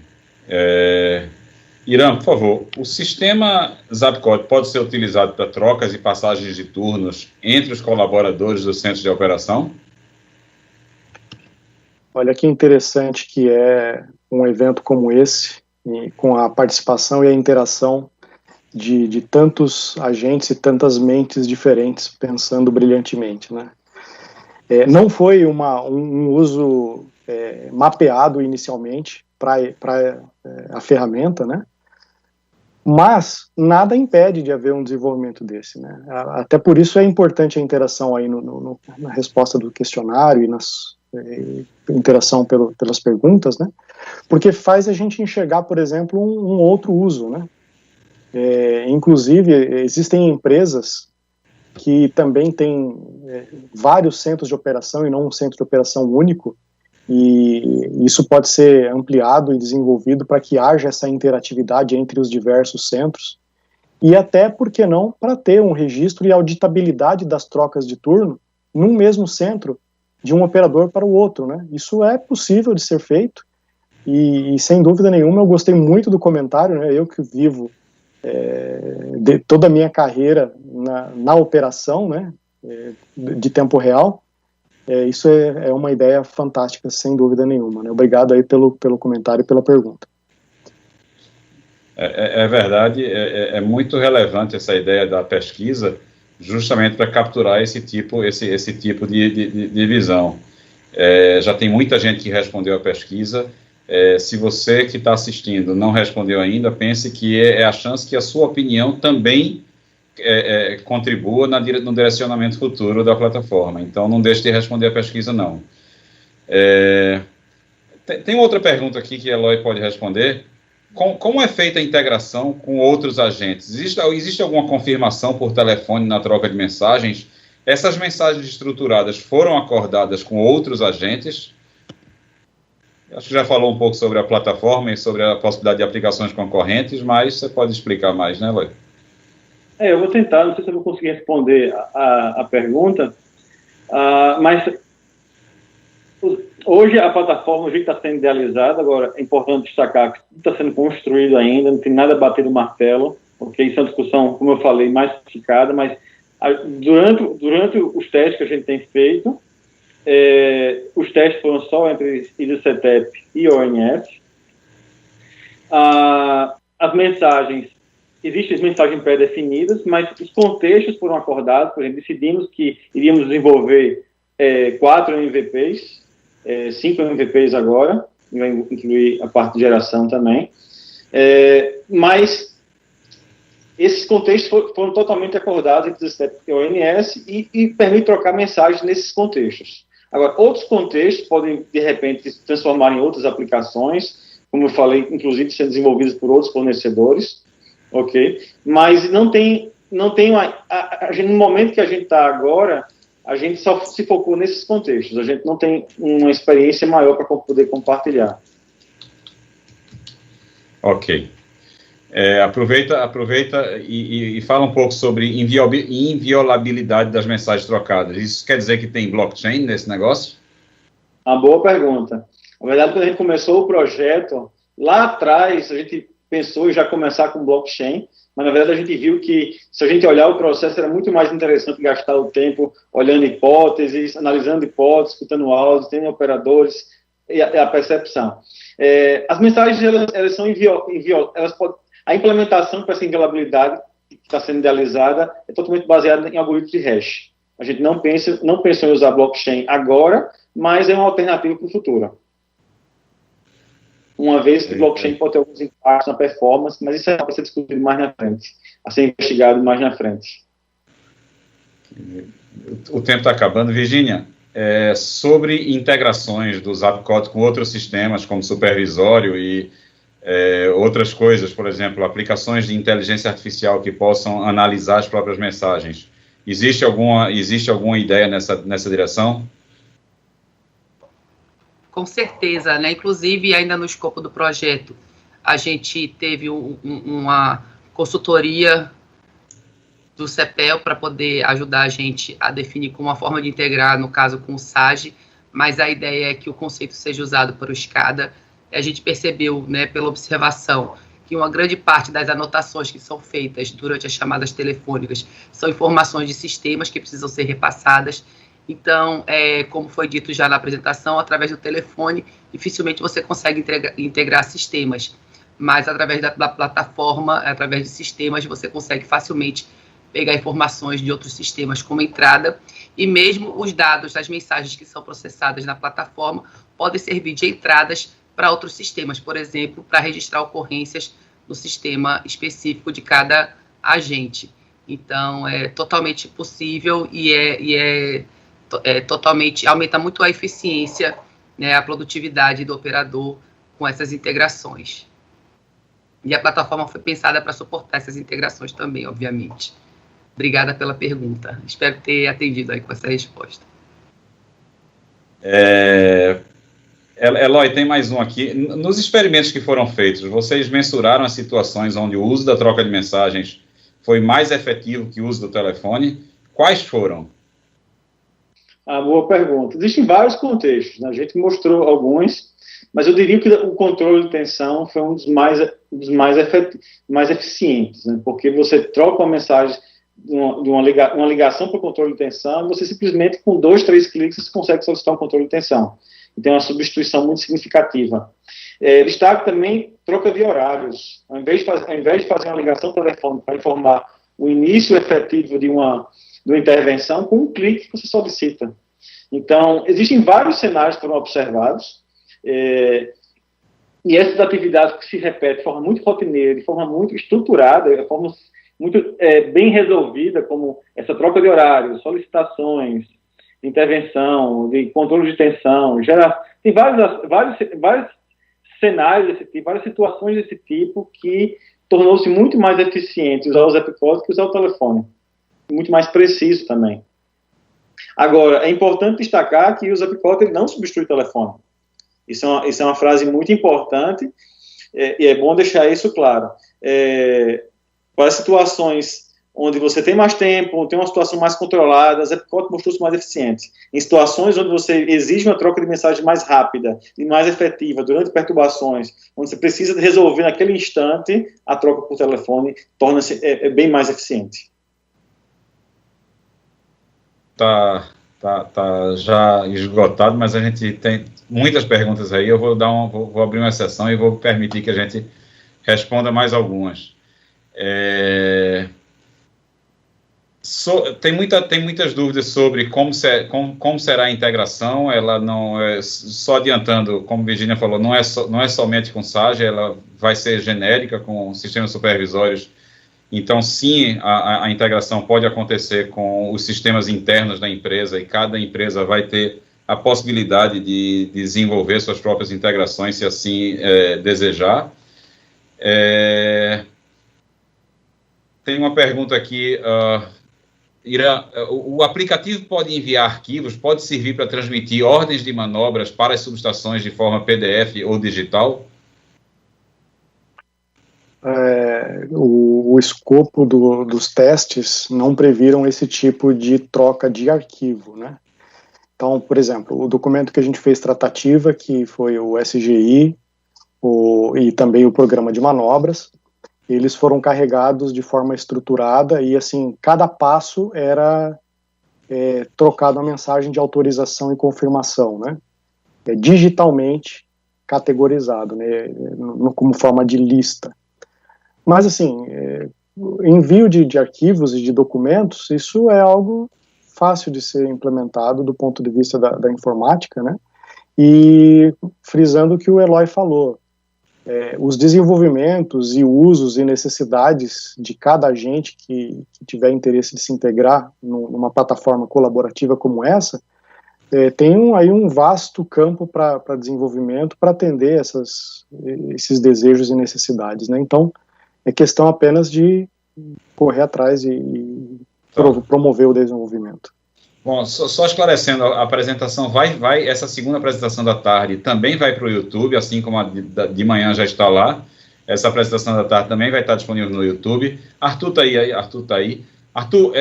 Irã, por favor, o sistema Zapcot pode ser utilizado para trocas e passagens de turnos entre os colaboradores do centro de operação? Olha que interessante que é um evento como esse, com a participação e a interação de tantos agentes e tantas mentes diferentes pensando brilhantemente, né? Não foi um uso mapeado inicialmente para a ferramenta, né? Mas nada impede de haver um desenvolvimento desse, né? Até por isso é importante a interação aí na resposta do questionário e interação pelas perguntas, né? Porque faz a gente enxergar, por exemplo, um outro uso, né? Inclusive, existem empresas que também têm vários centros de operação e não um centro de operação único, e isso pode ser ampliado e desenvolvido para que haja essa interatividade entre os diversos centros, e até, por que não, para ter um registro e auditabilidade das trocas de turno num mesmo centro, de um operador para o outro, né? Isso é possível de ser feito, e sem dúvida nenhuma eu gostei muito do comentário, né? Eu que vivo de toda a minha carreira na operação, né? De tempo real. Isso é uma ideia fantástica, sem dúvida nenhuma, né? Obrigado aí pelo comentário e pela pergunta. É verdade, muito relevante essa ideia da pesquisa, justamente para capturar esse tipo de visão. Já tem muita gente que respondeu a pesquisa. Se você que está assistindo não respondeu ainda, pense que é a chance que a sua opinião também contribua no direcionamento futuro da plataforma. Então, não deixe de responder a pesquisa, não. Tem outra pergunta aqui que a Eloy pode responder. Como é feita a integração com outros agentes? Existe alguma confirmação por telefone na troca de mensagens? Essas mensagens estruturadas foram acordadas com outros agentes? Acho que já falou um pouco sobre a plataforma e sobre a possibilidade de aplicações concorrentes, mas você pode explicar mais, né, Eloy? Eu vou tentar, não sei se eu vou conseguir responder a pergunta, mas hoje a plataforma, o jeito está sendo idealizada, agora é importante destacar que tudo está sendo construído ainda, não tem nada batido no martelo, ok? Isso é uma discussão, como eu falei, mais sofisticada, mas durante os testes que a gente tem feito, os testes foram só entre ISA-CETEP e ONS. As mensagens, existem as mensagens pré-definidas, mas os contextos foram acordados. Por exemplo, decidimos que iríamos desenvolver 4 MVPs, 5 MVPs agora, vai incluir a parte de geração também, mas esses contextos foram totalmente acordados entre o ONS e permite trocar mensagens nesses contextos. Agora, outros contextos podem, de repente, se transformar em outras aplicações, como eu falei, inclusive sendo desenvolvidos por outros fornecedores, ok? Mas não tem no momento que a gente está agora, a gente só se focou nesses contextos, a gente não tem uma experiência maior para poder compartilhar. Ok. Aproveita e fala um pouco sobre inviolabilidade das mensagens trocadas. Isso quer dizer que tem blockchain nesse negócio? Uma boa pergunta. Na verdade, quando a gente começou o projeto, lá atrás a gente pensou em já começar com blockchain, mas na verdade a gente viu que se a gente olhar o processo era muito mais interessante gastar o tempo olhando hipóteses, analisando hipóteses, escutando áudios, tendo operadores e a percepção. As mensagens elas são a implementação para essa inviolabilidade que está sendo idealizada é totalmente baseada em algoritmos de hash. A gente não pensou em usar blockchain agora, mas é uma alternativa para o futuro. Uma vez que blockchain pode ter alguns impactos na performance, mas isso é para ser discutido mais na frente, a ser investigado mais na frente. O tempo está acabando. Virginia, sobre integrações do Zapcode com outros sistemas, como supervisório e outras coisas, por exemplo, aplicações de inteligência artificial que possam analisar as próprias mensagens. Existe alguma ideia nessa direção? Com certeza, né? Inclusive, ainda no escopo do projeto, a gente teve uma consultoria do CEPEL para poder ajudar a gente a definir como uma forma de integrar, no caso, com o SAGE, mas a ideia é que o conceito seja usado para o SCADA. A gente percebeu, né, pela observação, que uma grande parte das anotações que são feitas durante as chamadas telefônicas são informações de sistemas que precisam ser repassadas. Então, como foi dito já na apresentação, através do telefone, dificilmente você consegue integrar sistemas, mas através da plataforma, através de sistemas, você consegue facilmente pegar informações de outros sistemas como entrada, e mesmo os dados das mensagens que são processadas na plataforma podem servir de entradas para outros sistemas, por exemplo, para registrar ocorrências no sistema específico de cada agente. Então, é totalmente possível e totalmente, aumenta muito a eficiência, né, a produtividade do operador com essas integrações. E a plataforma foi pensada para suportar essas integrações também, obviamente. Obrigada pela pergunta. Espero ter atendido aí com essa resposta. Eloy, tem mais um aqui. Nos experimentos que foram feitos, vocês mensuraram as situações onde o uso da troca de mensagens foi mais efetivo que o uso do telefone? Quais foram? Boa pergunta. Existem vários contextos, né? A gente mostrou alguns, mas eu diria que o controle de tensão foi um dos mais eficientes, né? Porque você troca uma mensagem de uma ligação para o controle de tensão, você simplesmente, com 2, 3 cliques, você consegue solicitar um controle de tensão. Então, é uma substituição muito significativa. Destaque também troca de horários. Ao invés de fazer uma ligação telefônica para informar o início efetivo de uma intervenção, com um clique você solicita. Então, existem vários cenários que foram observados, e essas atividades que se repetem de forma muito rotineira, de forma muito estruturada, muito bem resolvida, como essa troca de horários, solicitações, de intervenção, de controle de tensão, tem vários cenários desse tipo, várias situações desse tipo que tornou-se muito mais eficiente usar o Zapcode que usar o telefone. Muito mais preciso também. Agora, é importante destacar que o Zapcode não substitui o telefone. Isso é uma frase muito importante e é bom deixar isso claro. Para situações onde você tem mais tempo, tem uma situação mais controlada, o Zapcode mostrou-se mais eficiente. Em situações onde você exige uma troca de mensagem mais rápida e mais efetiva, durante perturbações, onde você precisa resolver naquele instante, a troca por telefone torna-se bem mais eficiente. Tá já esgotado, mas a gente tem muitas perguntas aí. Eu vou abrir uma exceção e vou permitir que a gente responda mais algumas. Tem muitas dúvidas sobre como será a integração. Ela não é, só adiantando, como Virginia falou, não é somente com SAGE, ela vai ser genérica com sistemas supervisórios. Então, sim, a integração pode acontecer com os sistemas internos da empresa, e cada empresa vai ter a possibilidade de desenvolver suas próprias integrações, se assim desejar. Tem uma pergunta aqui, Irã, o aplicativo pode enviar arquivos, pode servir para transmitir ordens de manobras para as subestações de forma PDF ou digital? O escopo dos testes não previram esse tipo de troca de arquivo, né? Então, por exemplo, o documento que a gente fez tratativa, que foi o SGI e também o programa de manobras, eles foram carregados de forma estruturada e, assim, cada passo era trocado uma mensagem de autorização e confirmação, né? Digitalmente categorizado, né? Como forma de lista. Mas, assim, envio de arquivos e de documentos, isso é algo fácil de ser implementado do ponto de vista da informática, né? E frisando o que o Eloy falou, os desenvolvimentos e usos e necessidades de cada agente que tiver interesse de se integrar numa plataforma colaborativa como essa, tem aí um vasto campo para desenvolvimento para atender esses desejos e necessidades, né? Então, é questão apenas de correr atrás e promover o desenvolvimento. Bom, só esclarecendo, a apresentação essa segunda apresentação da tarde também vai para o YouTube, assim como a de manhã já está lá. Essa apresentação da tarde também vai estar disponível no YouTube. Arthur está aí. Arthur,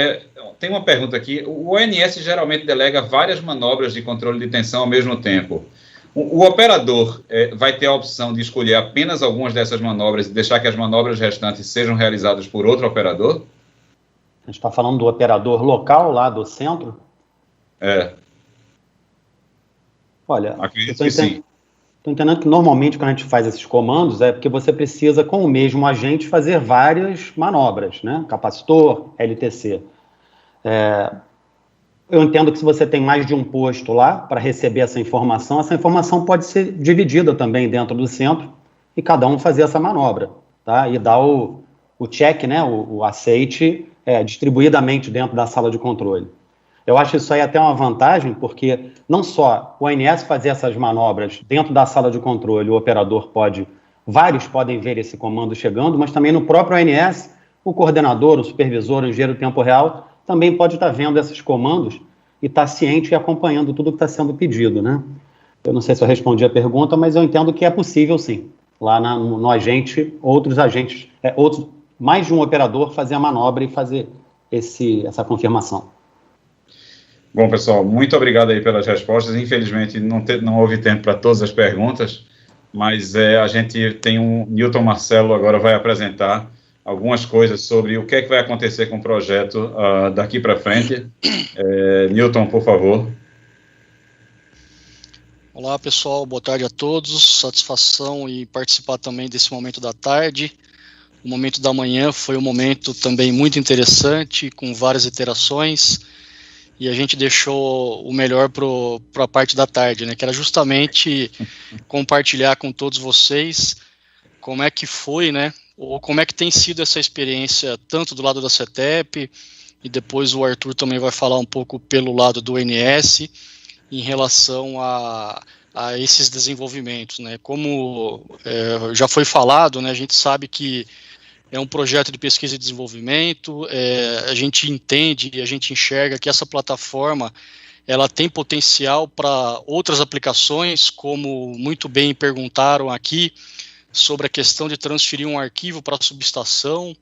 tem uma pergunta aqui. O ONS geralmente delega várias manobras de controle de tensão ao mesmo tempo. O operador vai ter a opção de escolher apenas algumas dessas manobras e deixar que as manobras restantes sejam realizadas por outro operador? A gente está falando do operador local lá do centro? Olha, acredito que sim. Estou entendendo que normalmente quando a gente faz esses comandos é porque você precisa com o mesmo agente fazer várias manobras, né? Capacitor, LTC. Eu entendo que se você tem mais de um posto lá para receber essa informação pode ser dividida também dentro do centro e cada um fazer essa manobra, tá? E dar o check, né, o aceite distribuidamente dentro da sala de controle. Eu acho isso aí até uma vantagem, porque não só o ONS fazer essas manobras dentro da sala de controle, o operador vários podem ver esse comando chegando, mas também no próprio ONS, o coordenador, o supervisor, o engenheiro de tempo real, também pode estar vendo esses comandos e estar ciente e acompanhando tudo que está sendo pedido, né? Eu não sei se eu respondi a pergunta, mas eu entendo que é possível, sim. Lá no agente, outros agentes, mais de um operador fazer a manobra e fazer essa confirmação. Bom, pessoal, muito obrigado aí pelas respostas. Infelizmente, não houve tempo para todas as perguntas, mas a gente tem Newton Marcelo agora vai apresentar algumas coisas sobre o que é que vai acontecer com o projeto daqui para frente. Newton, por favor. Olá, pessoal, boa tarde a todos. Satisfação em participar também desse momento da tarde. O momento da manhã foi um momento também muito interessante, com várias iterações, e a gente deixou o melhor para a parte da tarde, né, que era justamente compartilhar com todos vocês como é que foi, né, ou como é que tem sido essa experiência, tanto do lado da CETEP, e depois o Arthur também vai falar um pouco pelo lado do ONS, em relação a esses desenvolvimentos, né? Como já foi falado, né, a gente sabe que é um projeto de pesquisa e desenvolvimento, a gente entende e a gente enxerga que essa plataforma ela tem potencial para outras aplicações, como muito bem perguntaram aqui, sobre a questão de transferir um arquivo para a subestação.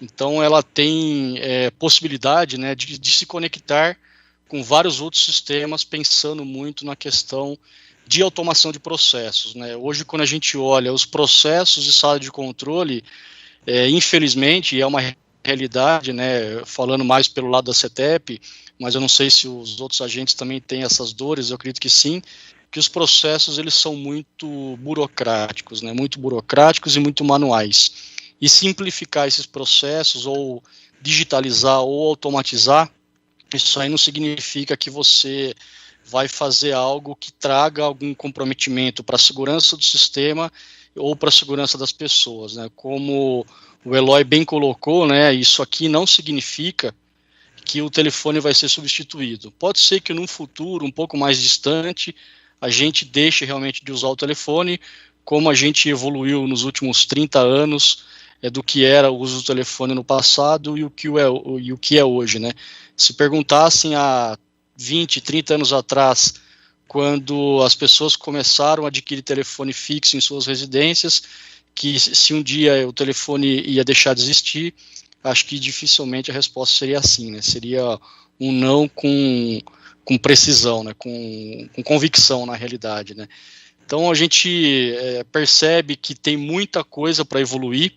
Então ela tem possibilidade, né, de se conectar com vários outros sistemas, pensando muito na questão de automação de processos, né? Hoje, quando a gente olha os processos de sala de controle, infelizmente, é uma realidade, né, falando mais pelo lado da CETEP, mas eu não sei se os outros agentes também têm essas dores, eu acredito que sim, que os processos eles são muito burocráticos, né, muito burocráticos e muito manuais. E simplificar esses processos, ou digitalizar, ou automatizar, isso aí não significa que você vai fazer algo que traga algum comprometimento para a segurança do sistema ou para a segurança das pessoas, né? Como o Eloy bem colocou, né, isso aqui não significa que o telefone vai ser substituído. Pode ser que num futuro um pouco mais distante a gente deixe realmente de usar o telefone, como a gente evoluiu nos últimos 30 anos do que era o uso do telefone no passado e o que é hoje, né? Se perguntassem há 20, 30 anos atrás, quando as pessoas começaram a adquirir telefone fixo em suas residências, que se um dia o telefone ia deixar de existir, acho que dificilmente a resposta seria assim, né? Seria um não com precisão, né? Com convicção na realidade, né? Então a gente percebe que tem muita coisa para evoluir,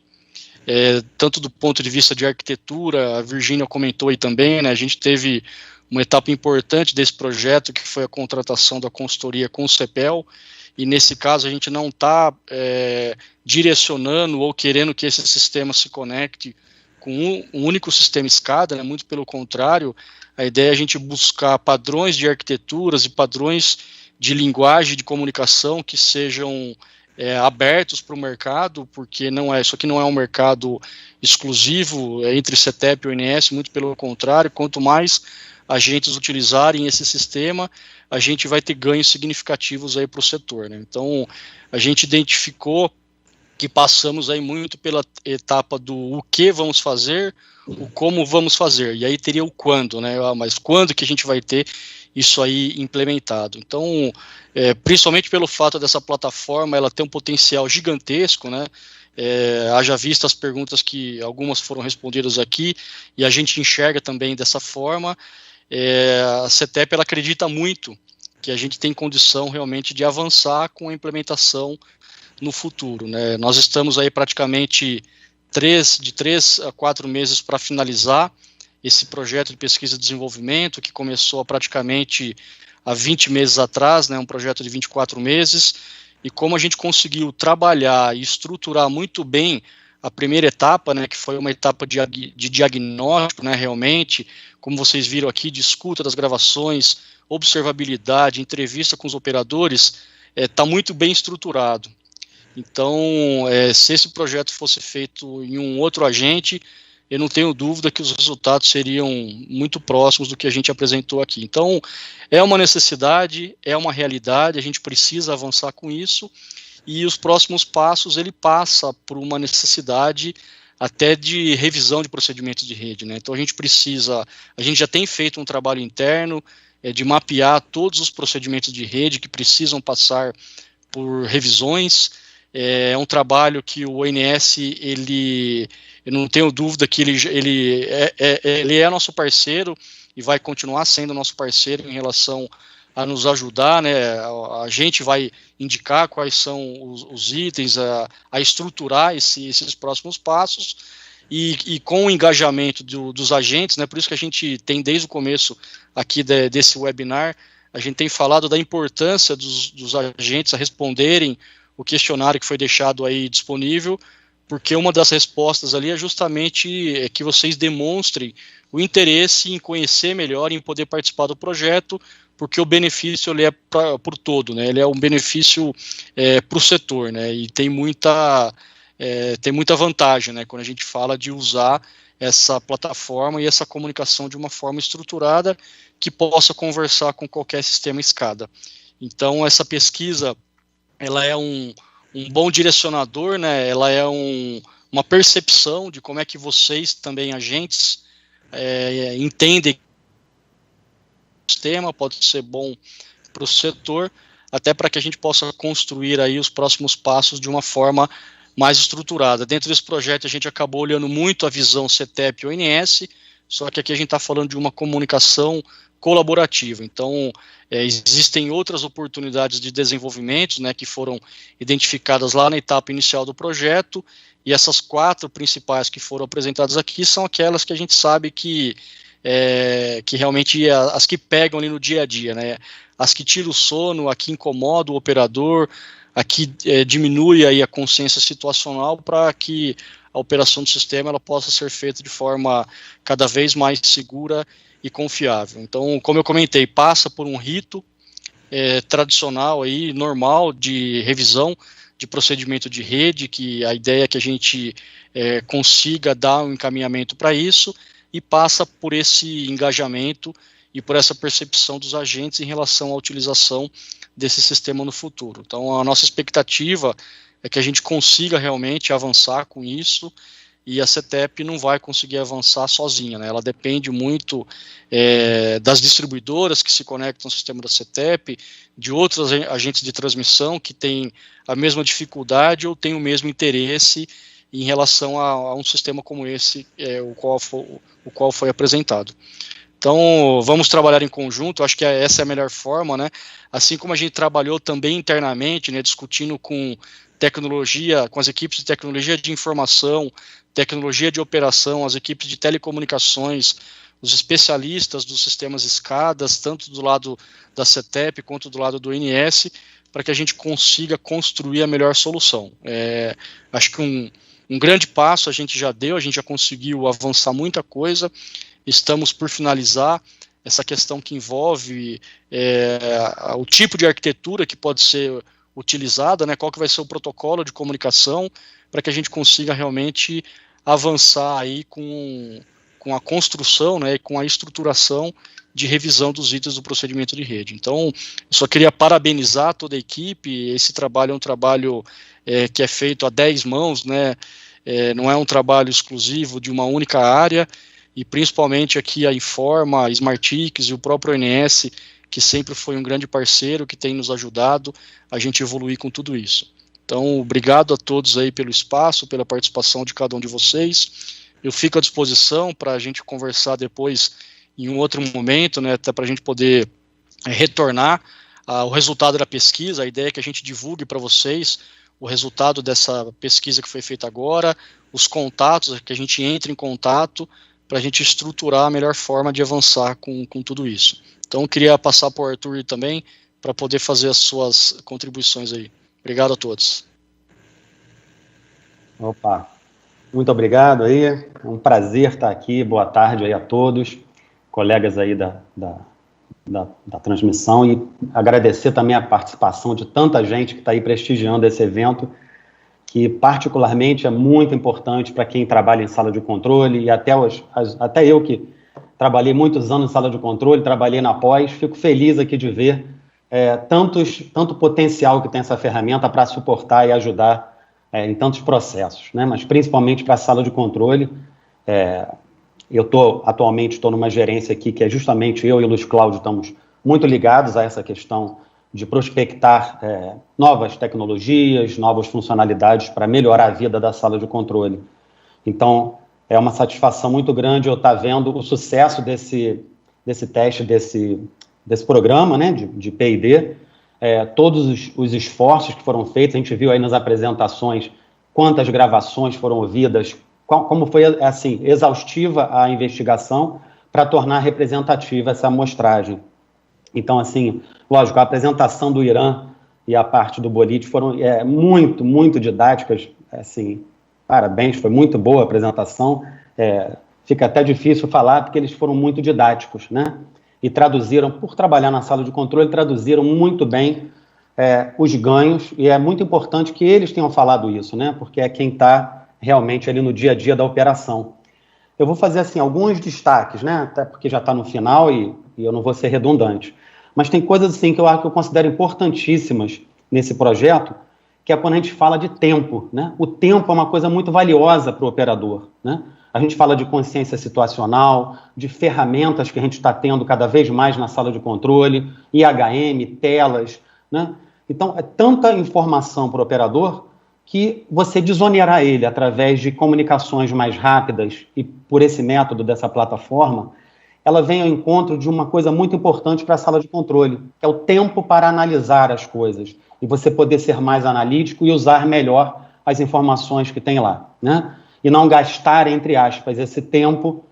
tanto do ponto de vista de arquitetura, a Virgínia comentou aí também, né? A gente teve uma etapa importante desse projeto, que foi a contratação da consultoria com o CEPEL, e nesse caso a gente não está direcionando ou querendo que esse sistema se conecte com um único sistema SCADA, né? Muito pelo contrário, a ideia é a gente buscar padrões de arquiteturas e padrões de linguagem de comunicação que sejam abertos para o mercado, porque isso aqui não é um mercado exclusivo entre CETEP e ONS, muito pelo contrário, quanto mais agentes utilizarem esse sistema, a gente vai ter ganhos significativos aí para o setor, né? Então, a gente identificou que passamos aí muito pela etapa do o que vamos fazer, o como vamos fazer, e aí teria o quando, né? Mas quando que a gente vai ter isso aí implementado? Então, principalmente pelo fato dessa plataforma, ela ter um potencial gigantesco, né? Haja vista as perguntas que algumas foram respondidas aqui, e a gente enxerga também dessa forma. A CETEP ela acredita muito que a gente tem condição realmente de avançar com a implementação no futuro, né? Nós estamos aí praticamente de 3 a 4 meses para finalizar esse projeto de pesquisa e desenvolvimento, que começou praticamente há 20 meses atrás, né, um projeto de 24 meses, e como a gente conseguiu trabalhar e estruturar muito bem a primeira etapa, né, que foi uma etapa de diagnóstico, né, realmente, como vocês viram aqui, de escuta das gravações, observabilidade, entrevista com os operadores, está muito bem estruturado. Então, se esse projeto fosse feito em um outro agente, eu não tenho dúvida que os resultados seriam muito próximos do que a gente apresentou aqui. Então, é uma necessidade, é uma realidade, a gente precisa avançar com isso, e os próximos passos, ele passa por uma necessidade até de revisão de procedimentos de rede, né? Então, a gente já tem feito um trabalho interno de mapear todos os procedimentos de rede que precisam passar por revisões. É um trabalho que o ONS, eu não tenho dúvida que ele é nosso parceiro e vai continuar sendo nosso parceiro em relação a nos ajudar, né? A gente vai indicar quais são os itens, a estruturar esses próximos passos, e com o engajamento dos agentes, né? Por isso que a gente tem desde o começo aqui desse webinar, a gente tem falado da importância dos agentes a responderem o questionário que foi deixado aí disponível, porque uma das respostas ali é justamente que vocês demonstrem o interesse em conhecer melhor, em poder participar do projeto, porque o benefício ele é por todo, né? Ele é um benefício para o setor, né? E tem muita tem muita vantagem, né, quando a gente fala de usar essa plataforma e essa comunicação de uma forma estruturada que possa conversar com qualquer sistema SCADA. Então, essa pesquisa, ela é um bom direcionador, né, ela é uma percepção de como é que vocês, também agentes, entendem o sistema, pode ser bom para o setor, até para que a gente possa construir aí os próximos passos de uma forma mais estruturada. Dentro desse projeto a gente acabou olhando muito a visão CETEP e ONS, só que aqui a gente está falando de uma comunicação colaborativa. Então, existem outras oportunidades de desenvolvimento, né, que foram identificadas lá na etapa inicial do projeto, e essas 4 principais que foram apresentadas aqui são aquelas que a gente sabe que realmente as que pegam ali no dia a dia, né, as que tiram o sono, a que incomodam o operador, a que diminui aí a consciência situacional para que a operação do sistema ela possa ser feita de forma cada vez mais segura e confiável. Então, como eu comentei, passa por um rito tradicional, aí, normal, de revisão de procedimento de rede, que a ideia é que a gente consiga dar um encaminhamento para isso, e passa por esse engajamento e por essa percepção dos agentes em relação à utilização desse sistema no futuro. Então, a nossa expectativa é que a gente consiga realmente avançar com isso, e a CETEP não vai conseguir avançar sozinha, né? Ela depende muito das distribuidoras que se conectam ao sistema da CETEP, de outros agentes de transmissão que têm a mesma dificuldade ou têm o mesmo interesse em relação a um sistema como esse, o qual foi apresentado. Então, vamos trabalhar em conjunto, acho que essa é a melhor forma, né? Assim como a gente trabalhou também internamente, né, discutindo com tecnologia, com as equipes de tecnologia de informação, tecnologia de operação, as equipes de telecomunicações, os especialistas dos sistemas SCADAs, tanto do lado da CETEP quanto do lado do ONS, para que a gente consiga construir a melhor solução. Acho que um grande passo a gente já deu, a gente já conseguiu avançar muita coisa. Estamos por finalizar essa questão que envolve o tipo de arquitetura que pode ser utilizada, né, qual que vai ser o protocolo de comunicação, para que a gente consiga realmente avançar aí com a construção, né, e com a estruturação de revisão dos itens do procedimento de rede. Então, eu só queria parabenizar toda a equipe. Esse trabalho é um trabalho que é feito a 10 mãos, né, não é um trabalho exclusivo de uma única área, e principalmente aqui a Informa, a Smartix e o próprio ONS, que sempre foi um grande parceiro, que tem nos ajudado a gente evoluir com tudo isso. Então, obrigado a todos aí pelo espaço, pela participação de cada um de vocês. Eu fico à disposição para a gente conversar depois em um outro momento, né, até para a gente poder retornar o resultado da pesquisa. A ideia é que a gente divulgue para vocês o resultado dessa pesquisa que foi feita agora, os contatos, que a gente entre em contato, para a gente estruturar a melhor forma de avançar com tudo isso. Então, eu queria passar para o Arthur também, para poder fazer as suas contribuições aí. Obrigado a todos. Opa, muito obrigado aí, é um prazer estar aqui, boa tarde aí a todos, colegas aí da transmissão, e agradecer também a participação de tanta gente que está aí prestigiando esse evento, que particularmente é muito importante para quem trabalha em sala de controle, e até eu que trabalhei muitos anos em sala de controle, trabalhei na pós, fico feliz aqui de ver tanto potencial que tem essa ferramenta para suportar e ajudar em tantos processos, né? Mas principalmente para a sala de controle. Eu atualmente estou numa gerência aqui que é justamente eu e o Luiz Cláudio estamos muito ligados a essa questão de prospectar novas tecnologias, novas funcionalidades para melhorar a vida da sala de controle. Então, é uma satisfação muito grande eu estar vendo o sucesso desse teste, desse programa, né, de P&D, todos os esforços que foram feitos. A gente viu aí nas apresentações quantas gravações foram ouvidas, como foi, assim, exaustiva a investigação para tornar representativa essa amostragem. Então, assim, lógico, a apresentação do Irã e a parte do Bolite foram muito, muito didáticas, assim, parabéns, foi muito boa a apresentação, fica até difícil falar porque eles foram muito didáticos, né? E traduziram, por trabalhar na sala de controle, traduziram muito bem os ganhos, e é muito importante que eles tenham falado isso, né? Porque é quem está realmente ali no dia a dia da operação. Eu vou fazer assim alguns destaques, né? Até porque já está no final e eu não vou ser redundante. Mas tem coisas assim que eu considero importantíssimas nesse projeto, que é quando a gente fala de tempo, né? O tempo é uma coisa muito valiosa para o operador, né? A gente fala de consciência situacional, de ferramentas que a gente está tendo cada vez mais na sala de controle, IHM, telas, né? Então, é tanta informação para o operador que você desonerar ele através de comunicações mais rápidas e por esse método dessa plataforma, ela vem ao encontro de uma coisa muito importante para a sala de controle, que é o tempo para analisar as coisas e você poder ser mais analítico e usar melhor as informações que tem lá, né? E não gastar, entre aspas, esse tempo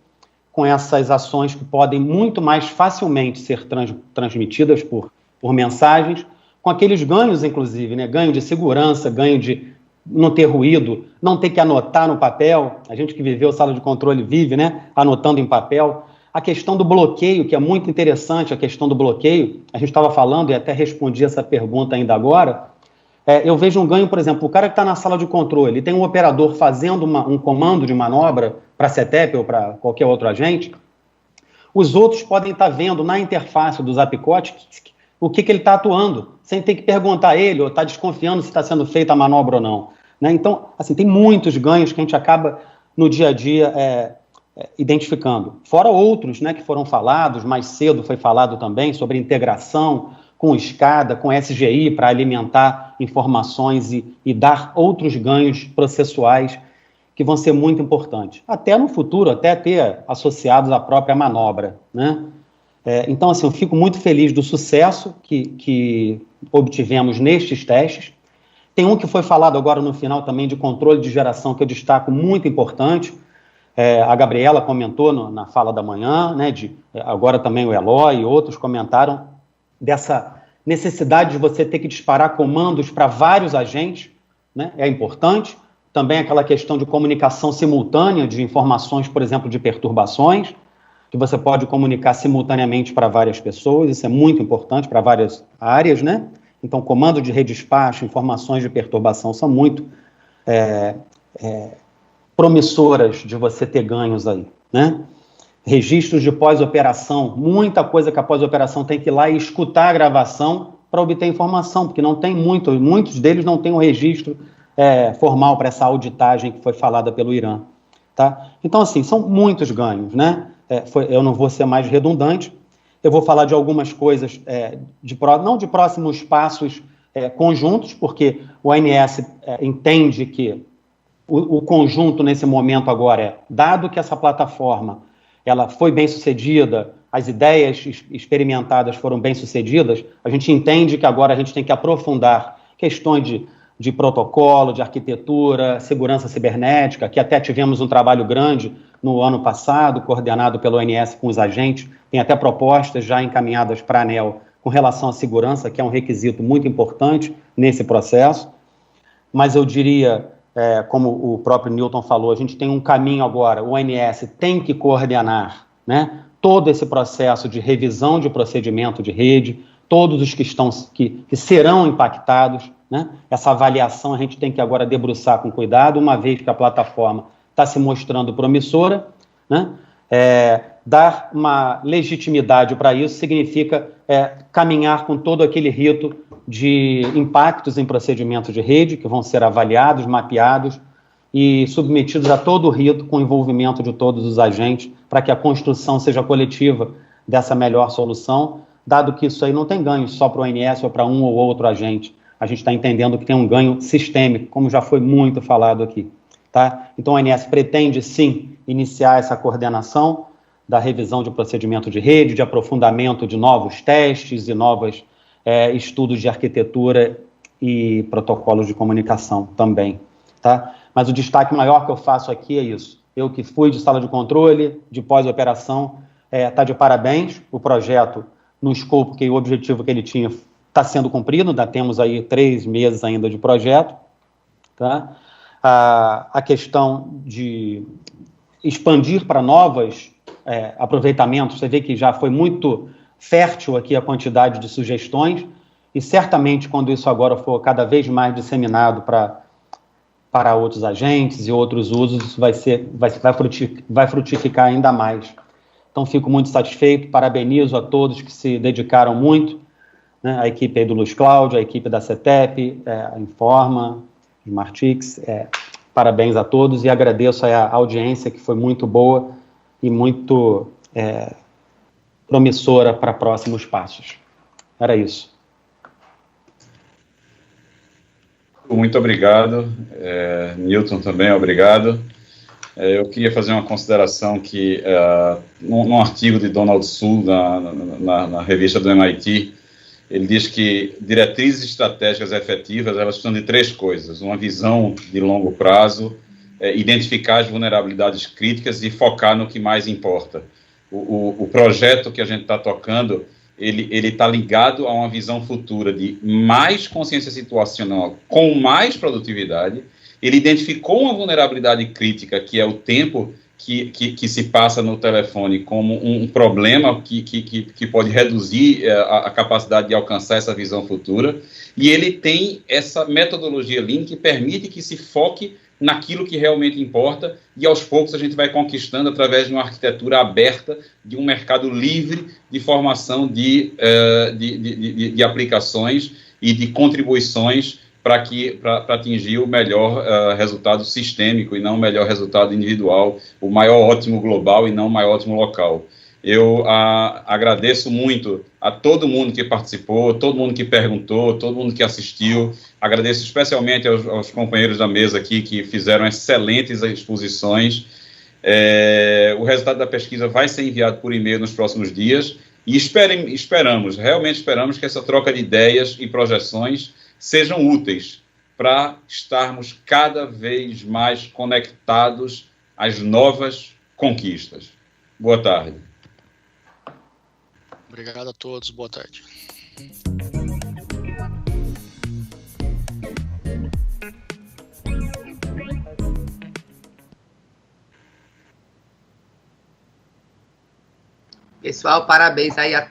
com essas ações que podem muito mais facilmente ser transmitidas por mensagens, com aqueles ganhos, inclusive, né? Ganho de segurança, ganho de não ter ruído, não ter que anotar no papel. A gente que viveu sala de controle vive, né? Anotando em papel. A questão do bloqueio, que é muito interessante, a questão do bloqueio, a gente estava falando e até respondi essa pergunta ainda agora. Eu vejo um ganho, por exemplo, o cara que está na sala de controle, ele tem um operador fazendo um comando de manobra para a CETEP ou para qualquer outro agente, os outros podem estar vendo na interface do Zapicote o que ele está atuando, sem ter que perguntar a ele ou estar desconfiando se está sendo feita a manobra ou não, né? Então, assim, tem muitos ganhos que a gente acaba no dia a dia identificando. Fora outros, né, que foram falados, mais cedo foi falado também sobre integração com SCADA, com SGI, para alimentar informações e dar outros ganhos processuais que vão ser muito importantes. Até no futuro, até ter associados à própria manobra, né? Então, assim, eu fico muito feliz do sucesso que obtivemos nestes testes. Tem um que foi falado agora no final também de controle de geração, que eu destaco muito importante. A Gabriela comentou na fala da manhã, né, agora também o Eloy e outros comentaram dessa necessidade de você ter que disparar comandos para vários agentes, né, é importante. Também aquela questão de comunicação simultânea de informações, por exemplo, de perturbações, que você pode comunicar simultaneamente para várias pessoas, isso é muito importante para várias áreas, né? Então, comando de redespacho, informações de perturbação são muito promissoras de você ter ganhos aí, né? Registros de pós-operação, muita coisa que a pós-operação tem que ir lá e escutar a gravação para obter informação, porque não tem muitos deles não têm um registro formal para essa auditagem que foi falada pelo Irã, tá? Então, assim, são muitos ganhos, né? Eu não vou ser mais redundante, eu vou falar de algumas coisas, não de próximos passos conjuntos, porque o ANS entende que o conjunto nesse momento agora dado que essa plataforma ela foi bem sucedida, as ideias experimentadas foram bem sucedidas, a gente entende que agora a gente tem que aprofundar questões de protocolo, de arquitetura, segurança cibernética, que até tivemos um trabalho grande no ano passado, coordenado pelo ONS com os agentes, tem até propostas já encaminhadas para a ANEEL com relação à segurança, que é um requisito muito importante nesse processo, mas eu diria, como o próprio Newton falou, a gente tem um caminho agora, o ONS tem que coordenar, né, todo esse processo de revisão de procedimento de rede, todos os que serão impactados, né? Essa avaliação a gente tem que agora debruçar com cuidado, uma vez que a plataforma está se mostrando promissora, né? Dar uma legitimidade para isso significa caminhar com todo aquele rito de impactos em procedimentos de rede, que vão ser avaliados, mapeados e submetidos a todo o rito com envolvimento de todos os agentes, para que a construção seja coletiva dessa melhor solução, dado que isso aí não tem ganho só para o ONS ou para um ou outro agente. A gente está entendendo que tem um ganho sistêmico, como já foi muito falado aqui, tá? Então, o ONS pretende, sim, iniciar essa coordenação da revisão de procedimento de rede, de aprofundamento de novos testes e novos estudos de arquitetura e protocolos de comunicação também, tá? Mas o destaque maior que eu faço aqui é isso. Eu que fui de sala de controle, de pós-operação, está de parabéns. O projeto, no escopo e o objetivo que ele tinha, está sendo cumprido, ainda temos aí 3 meses ainda de projeto, tá? A questão de expandir para novos aproveitamentos, você vê que já foi muito fértil aqui a quantidade de sugestões, e certamente quando isso agora for cada vez mais disseminado para outros agentes e outros usos, isso vai frutificar ainda mais. Então, fico muito satisfeito, parabenizo a todos que se dedicaram muito, né, a equipe aí do Luiz Cláudio, a equipe da CETEP, a Informa, Smartix, parabéns a todos e agradeço a audiência que foi muito boa e muito promissora para próximos passos. Era isso. Muito obrigado. Newton também, obrigado. Eu queria fazer uma consideração que, num artigo de Donald Su, na revista do MIT, ele diz que diretrizes estratégicas efetivas, elas precisam de 3 coisas: uma visão de longo prazo, identificar as vulnerabilidades críticas e focar no que mais importa. O projeto que a gente está tocando, ele está ligado a uma visão futura de mais consciência situacional com mais produtividade. Ele identificou uma vulnerabilidade crítica, que é o tempo que se passa no telefone, como um problema que pode reduzir a capacidade de alcançar essa visão futura, e ele tem essa metodologia Lean que permite que se foque naquilo que realmente importa, e aos poucos a gente vai conquistando através de uma arquitetura aberta, de um mercado livre de formação de aplicações e de contribuições para atingir o melhor resultado sistêmico e não o melhor resultado individual, o maior ótimo global e não o maior ótimo local. Eu agradeço muito a todo mundo que participou, todo mundo que perguntou, todo mundo que assistiu. Agradeço especialmente aos companheiros da mesa aqui que fizeram excelentes exposições. O resultado da pesquisa vai ser enviado por e-mail nos próximos dias e realmente esperamos que essa troca de ideias e projeções sejam úteis para estarmos cada vez mais conectados às novas conquistas. Boa tarde. Obrigado a todos, boa tarde. Pessoal, parabéns aí a